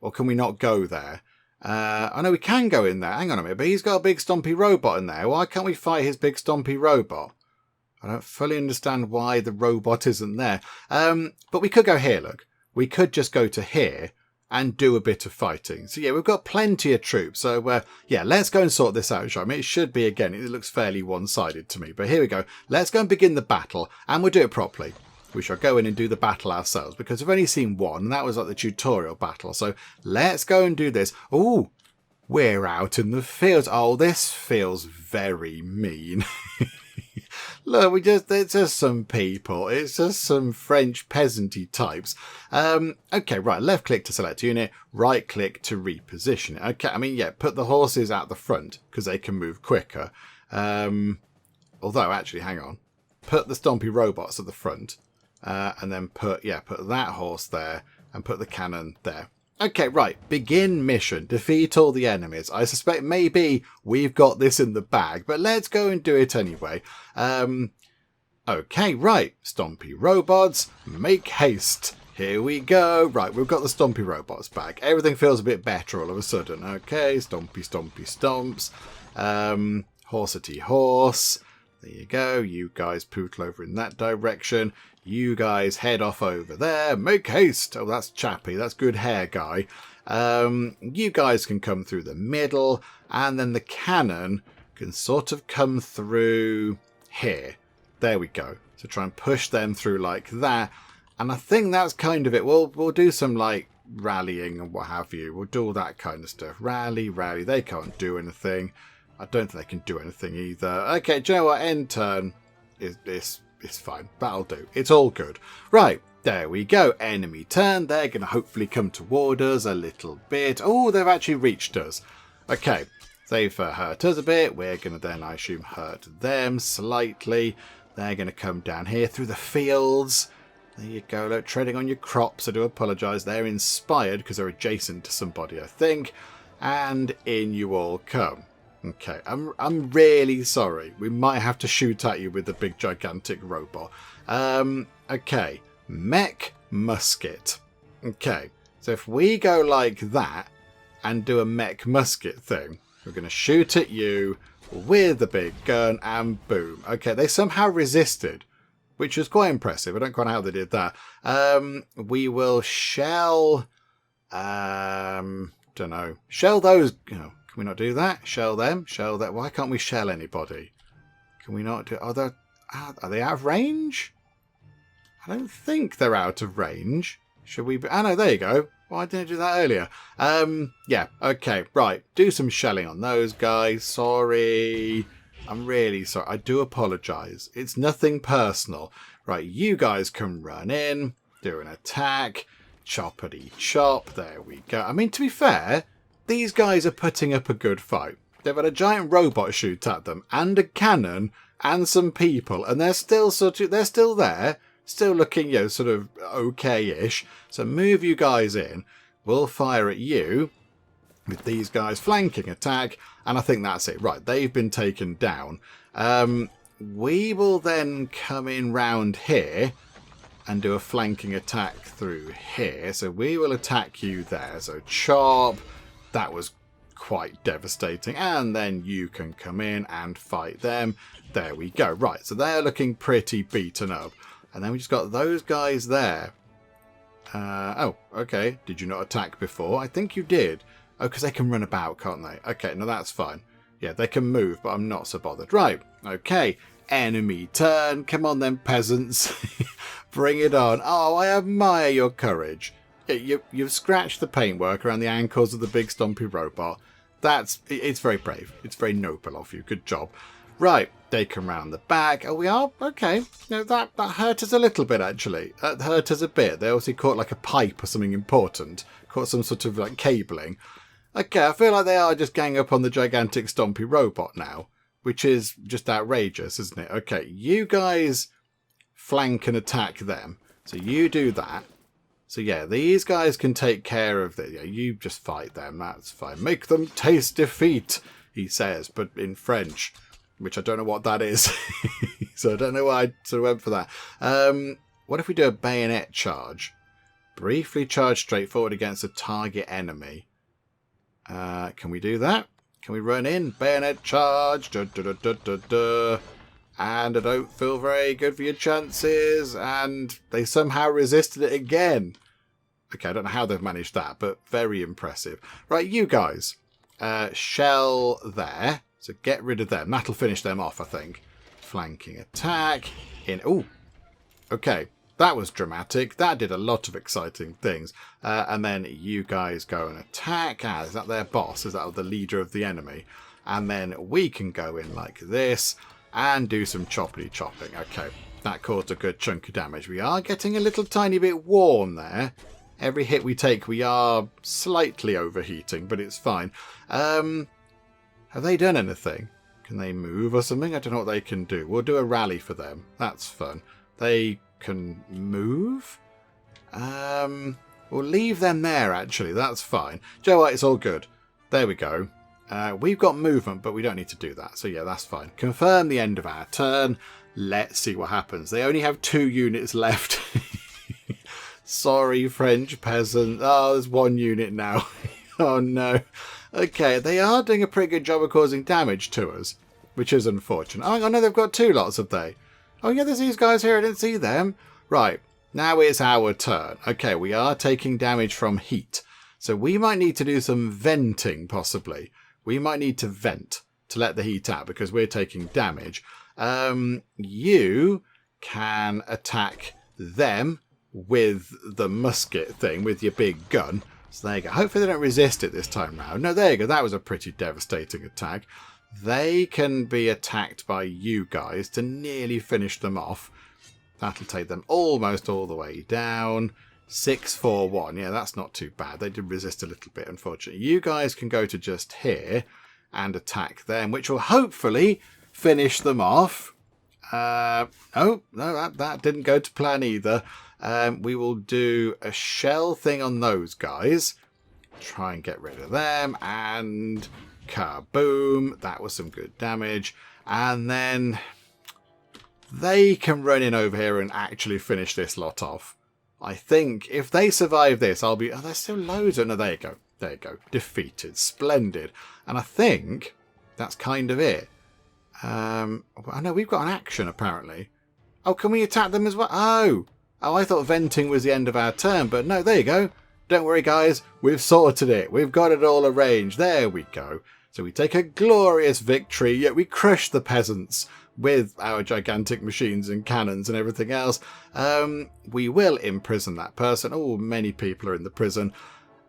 Or can we not go there? I know we can go in there. Hang on a minute. But he's got a big stompy robot in there. Why can't we fight his big stompy robot? I don't fully understand why the robot isn't there. But we could go here, look. We could just go to here and do a bit of fighting. So, yeah, we've got plenty of troops. So, yeah, let's go and sort this out, shall we? I mean, it should be, again, it looks fairly one-sided to me. But here we go. Let's go and begin the battle. And we'll do it properly. We shall go in and do the battle ourselves, because we've only seen one, and that was like the tutorial battle. So let's go and do this. Oh, we're out in the field. Oh, this feels very mean. Look, it's just some people. It's just some French peasanty types. Okay, right. Left click to select unit. Right click to reposition it. Okay, I mean, yeah, put the horses at the front because they can move quicker. Although, actually, hang on. Put the stompy robots at the front. And then put that horse there and put the cannon there. Okay, right. Begin mission. Defeat all the enemies. I suspect maybe we've got this in the bag, but let's go and do it anyway. Okay, right. Stompy robots, make haste. Here we go. Right, we've got the stompy robots back. Everything feels a bit better all of a sudden. Okay, stompy stomps. Horsety horse. There you go. You guys pootle over in that direction. You guys head off over there. Make haste. Oh, that's Chappy. That's good hair guy. You guys can come through the middle. And then the cannon can sort of come through here. There we go. So try and push them through like that. And I think that's kind of it. We'll do some like rallying and what have you. We'll do all that kind of stuff. Rally. They can't do anything. I don't think they can do anything either. Okay, do you know what? End turn is fine. That'll do. It's all good. Right, there we go. Enemy turn. They're going to hopefully come toward us a little bit. Oh, they've actually reached us. Okay, they've hurt us a bit. We're going to then, I assume, hurt them slightly. They're going to come down here through the fields. There you go. Look, treading on your crops. I do apologise. They're inspired because they're adjacent to somebody, I think. And in you all come. Okay, I'm really sorry. We might have to shoot at you with the big gigantic robot. Okay, mech musket. Okay, so if we go like that and do a mech musket thing, we're going to shoot at you with the big gun and boom. Okay, they somehow resisted. which is quite impressive. I don't quite know how they did that. We will shell... don't know. Shell those... can we not do that? Shell them? Shell that? Why can't we shell anybody? Can we not do... Are they out of range? I don't think they're out of range. Should we... Oh, no, there you go. Why didn't I do that earlier? Yeah, okay, right. Do some shelling on those guys. Sorry. I'm really sorry. I do apologise. It's nothing personal. Right, you guys can run in, do an attack, choppity chop. There we go. I mean, to be fair, these guys are putting up a good fight. They've had a giant robot shoot at them, and a cannon, and some people, and they're still there. Still looking, sort of okay-ish. So move you guys in. We'll fire at you with these guys flanking attack. And I think that's it. Right, they've been taken down. We will then come in round here and do a flanking attack through here. So we will attack you there. So chop. That was quite devastating. And then you can come in and fight them. There we go. Right, so they're looking pretty beaten up. And then we just got those guys there. Oh, okay. Did you not attack before? I think you did. Oh, because they can run about, can't they? Okay, no, that's fine. Yeah, they can move, but I'm not so bothered. Right, okay. Enemy turn. Come on then, peasants. Bring it on. Oh, I admire your courage. You've scratched the paintwork around the ankles of the big stompy robot. It's very brave. It's very noble of you. Good job. Right, they come round the back. Oh, we are? Okay. No, that hurt us a little bit, actually. That hurt us a bit. They obviously caught like a pipe or something important. Caught some sort of like cabling. Okay, I feel like they are just ganging up on the gigantic stompy robot now. Which is just outrageous, isn't it? Okay, you guys flank and attack them. So you do that. So yeah, these guys can take care of it. Yeah, you just fight them. That's fine. Make them taste defeat, he says, but in French. Which I don't know what that is. So I don't know why I sort of went for that. What if we do a bayonet charge? Briefly charge straight forward against a target enemy. Can we do that? Can we run in? Bayonet charge. Da, da, da, da, da, da. And I don't feel very good for your chances. And they somehow resisted it again. Okay, I don't know how they've managed that, but very impressive. Right, you guys. Shell there. So get rid of them. That'll finish them off, I think. Flanking attack. Oh, okay. That was dramatic. That did a lot of exciting things. And then you guys go and attack. Is that their boss? Is that the leader of the enemy? And then we can go in like this and do some choppity chopping. Okay, that caused a good chunk of damage. We are getting a little tiny bit warm there. Every hit we take, we are slightly overheating, but it's fine. Have they done anything? Can they move or something? I don't know what they can do. We'll do a rally for them. That's fun. They can move? We'll leave them there, actually. That's fine. Do you know what? It's all good. There we go. We've got movement, but we don't need to do that. So, yeah, that's fine. Confirm the end of our turn. Let's see what happens. They only have 2 units left. Sorry, French peasant. Oh, there's 1 unit now. Oh, no. Okay, they are doing a pretty good job of causing damage to us, which is unfortunate. Oh, I know they've got 2 lots, have they? Oh, yeah, there's these guys here. I didn't see them. Right, now it's our turn. Okay, we are taking damage from heat. So we might need to do some venting, possibly. We might need to vent to let the heat out because we're taking damage. You can attack them with the musket thing, with your big gun. So there you go. Hopefully they don't resist it this time round. No, there you go. That was a pretty devastating attack. They can be attacked by you guys to nearly finish them off. That'll take them almost all the way down. 6-4-1. Yeah, that's not too bad. They did resist a little bit, unfortunately. You guys can go to just here and attack them, which will hopefully finish them off. No, that didn't go to plan either. We will do a shell thing on those guys. Try and get rid of them. And kaboom. That was some good damage. And then they can run in over here and actually finish this lot off. I think if they survive this, I'll be... Oh, there's still loads. Oh, no, there you go. There you go. Defeated. Splendid. And I think that's kind of it. I know we've got an action, apparently. Oh, can we attack them as well? Oh, I thought venting was the end of our turn, but no, there you go. Don't worry, guys. We've sorted it. We've got it all arranged. There we go. So we take a glorious victory, yet we crush the peasants with our gigantic machines and cannons and everything else. We will imprison that person. Oh, many people are in the prison.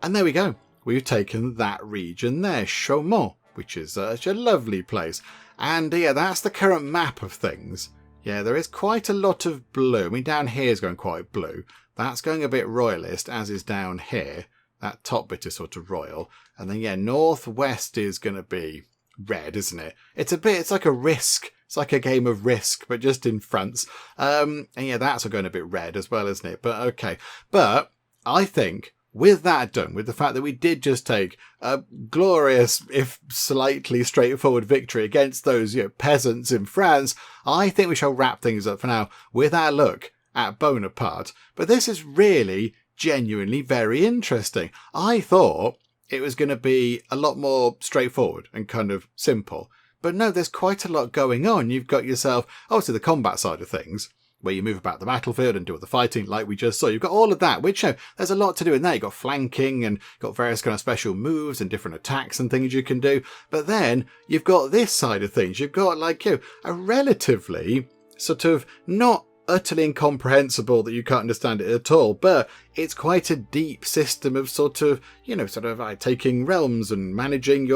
And there we go. We've taken that region there, Chaumont, which is such a lovely place. And yeah, that's the current map of things. Yeah, there is quite a lot of blue. I mean, down here is going quite blue. That's going a bit royalist, as is down here. That top bit is sort of royal. And then, yeah, northwest is going to be red, isn't it? It's like a Risk. It's like a game of Risk, but just in France. And yeah, that's going a bit red as well, isn't it? But okay. But I think with that done, with the fact that we did just take a glorious, if slightly straightforward victory against those peasants in France, I think we shall wrap things up for now with our look at Bonaparte. But this is really genuinely very interesting. I thought it was going to be a lot more straightforward and kind of simple. But no, there's quite a lot going on. You've got yourself, obviously the combat side of things, where you move about the battlefield and do all the fighting like we just saw. You've got all of that, which there's a lot to do in there. You've got flanking and got various kind of special moves and different attacks and things you can do. But then you've got this side of things. You've got like a relatively sort of not utterly incomprehensible that you can't understand it at all, but it's quite a deep system of sort of like taking realms and managing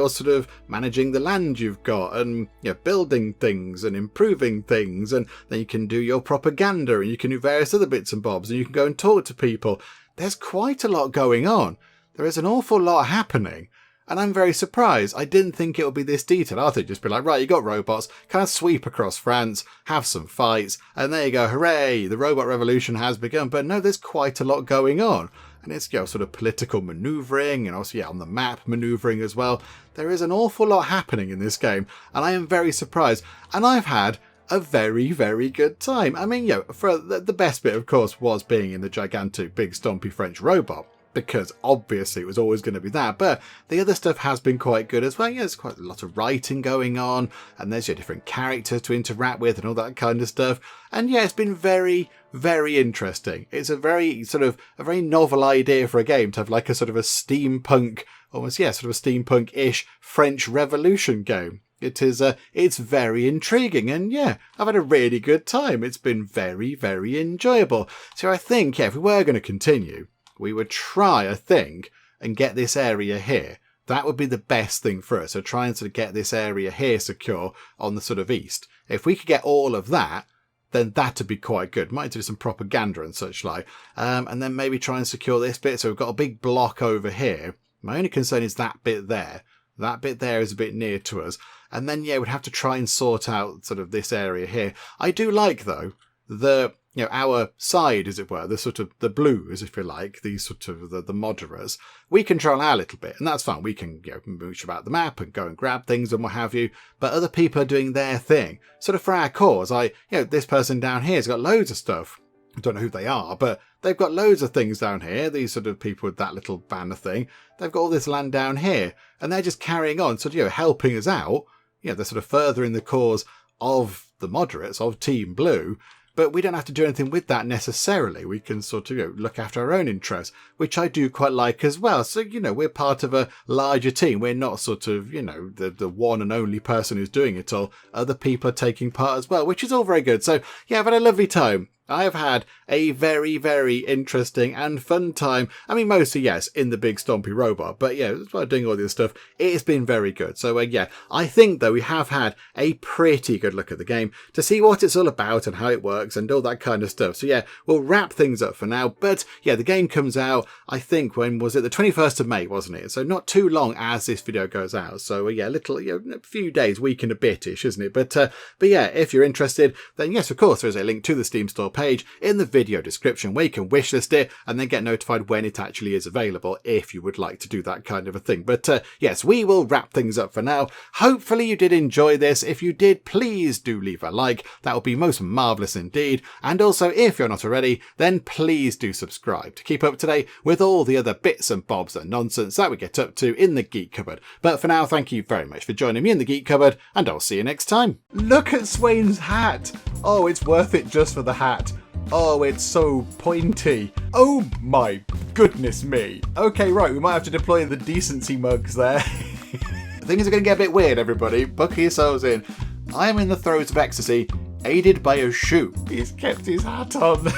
managing the land you've got and building things and improving things, and then you can do your propaganda and you can do various other bits and bobs and you can go and talk to people. There's quite a lot going on. There is an awful lot happening. And I'm very surprised. I didn't think it would be this detailed. I thought it'd just be like, right, you got robots, kind of sweep across France, have some fights, and there you go, hooray, the robot revolution has begun. But no, there's quite a lot going on. And it's sort of political manoeuvring and also, on the map manoeuvring as well. There is an awful lot happening in this game, and I am very surprised. And I've had a very, very good time. I mean, for the best bit, of course, was being in the gigantic, big, stompy French robot, because obviously it was always going to be that. But the other stuff has been quite good as well. There's quite a lot of writing going on, and there's different characters to interact with and all that kind of stuff. And it's been very, very interesting. It's a very novel idea for a game to have like a sort of a steampunk, almost, sort of a steampunk-ish French Revolution game. It is, it's very intriguing, and I've had a really good time. It's been very, very enjoyable. So I think, if we were going to continue, we would try, I think, and get this area here. That would be the best thing for us. So try and sort of get this area here secure on the sort of east. If we could get all of that, then that'd be quite good. Might do some propaganda and such like. And then maybe try and secure this bit. So we've got a big block over here. My only concern is that bit there. That bit there is a bit near to us. And then, we'd have to try and sort out sort of this area here. I do like, though, our side, as it were, the sort of the blues, if you like, these sort of the moderates, we control our little bit, and that's fine. We can mooch about the map and go and grab things and what have you, but other people are doing their thing. Sort of for our cause, this person down here has got loads of stuff. I don't know who they are, but they've got loads of things down here. These sort of people with that little banner thing, they've got all this land down here, and they're just carrying on, sort of, helping us out. They're sort of furthering the cause of the moderates, of Team Blue. But we don't have to do anything with that necessarily. We can sort of look after our own interests, which I do quite like as well. So, we're part of a larger team. We're not sort of, the one and only person who's doing it all. Other people are taking part as well, which is all very good. So, I've had a lovely time. I've had a very, very interesting and fun time. I mean, mostly, in the big stompy robot. But while doing all this stuff, it's been very good. So, I think, though, we have had a pretty good look at the game to see what it's all about and how it works and all that kind of stuff. So, we'll wrap things up for now. But, the game comes out, I think, when was it? The 21st of May, wasn't it? So, not too long as this video goes out. So, a few days, week and a bit-ish, isn't it? But if you're interested, then yes, of course, there's a link to the Steam store page in the video description where you can wishlist it and then get notified when it actually is available if you would like to do that kind of a thing. But yes, we will wrap things up for now. Hopefully you did enjoy this. If you did, please do leave a like. That would be most marvellous indeed. And also, if you're not already, then please do subscribe to keep up to date with all the other bits and bobs and nonsense that we get up to in the Geek Cupboard. But for now, thank you very much for joining me in the Geek Cupboard, and I'll see you next time. Look at Swain's hat! Oh, it's worth it just for the hat. Oh, it's so pointy. Oh my goodness me. Okay, right, we might have to deploy the decency mugs there. Things are going to get a bit weird, everybody. Buckle yourselves in. I am in the throes of ecstasy, aided by a shoe. He's kept his hat on.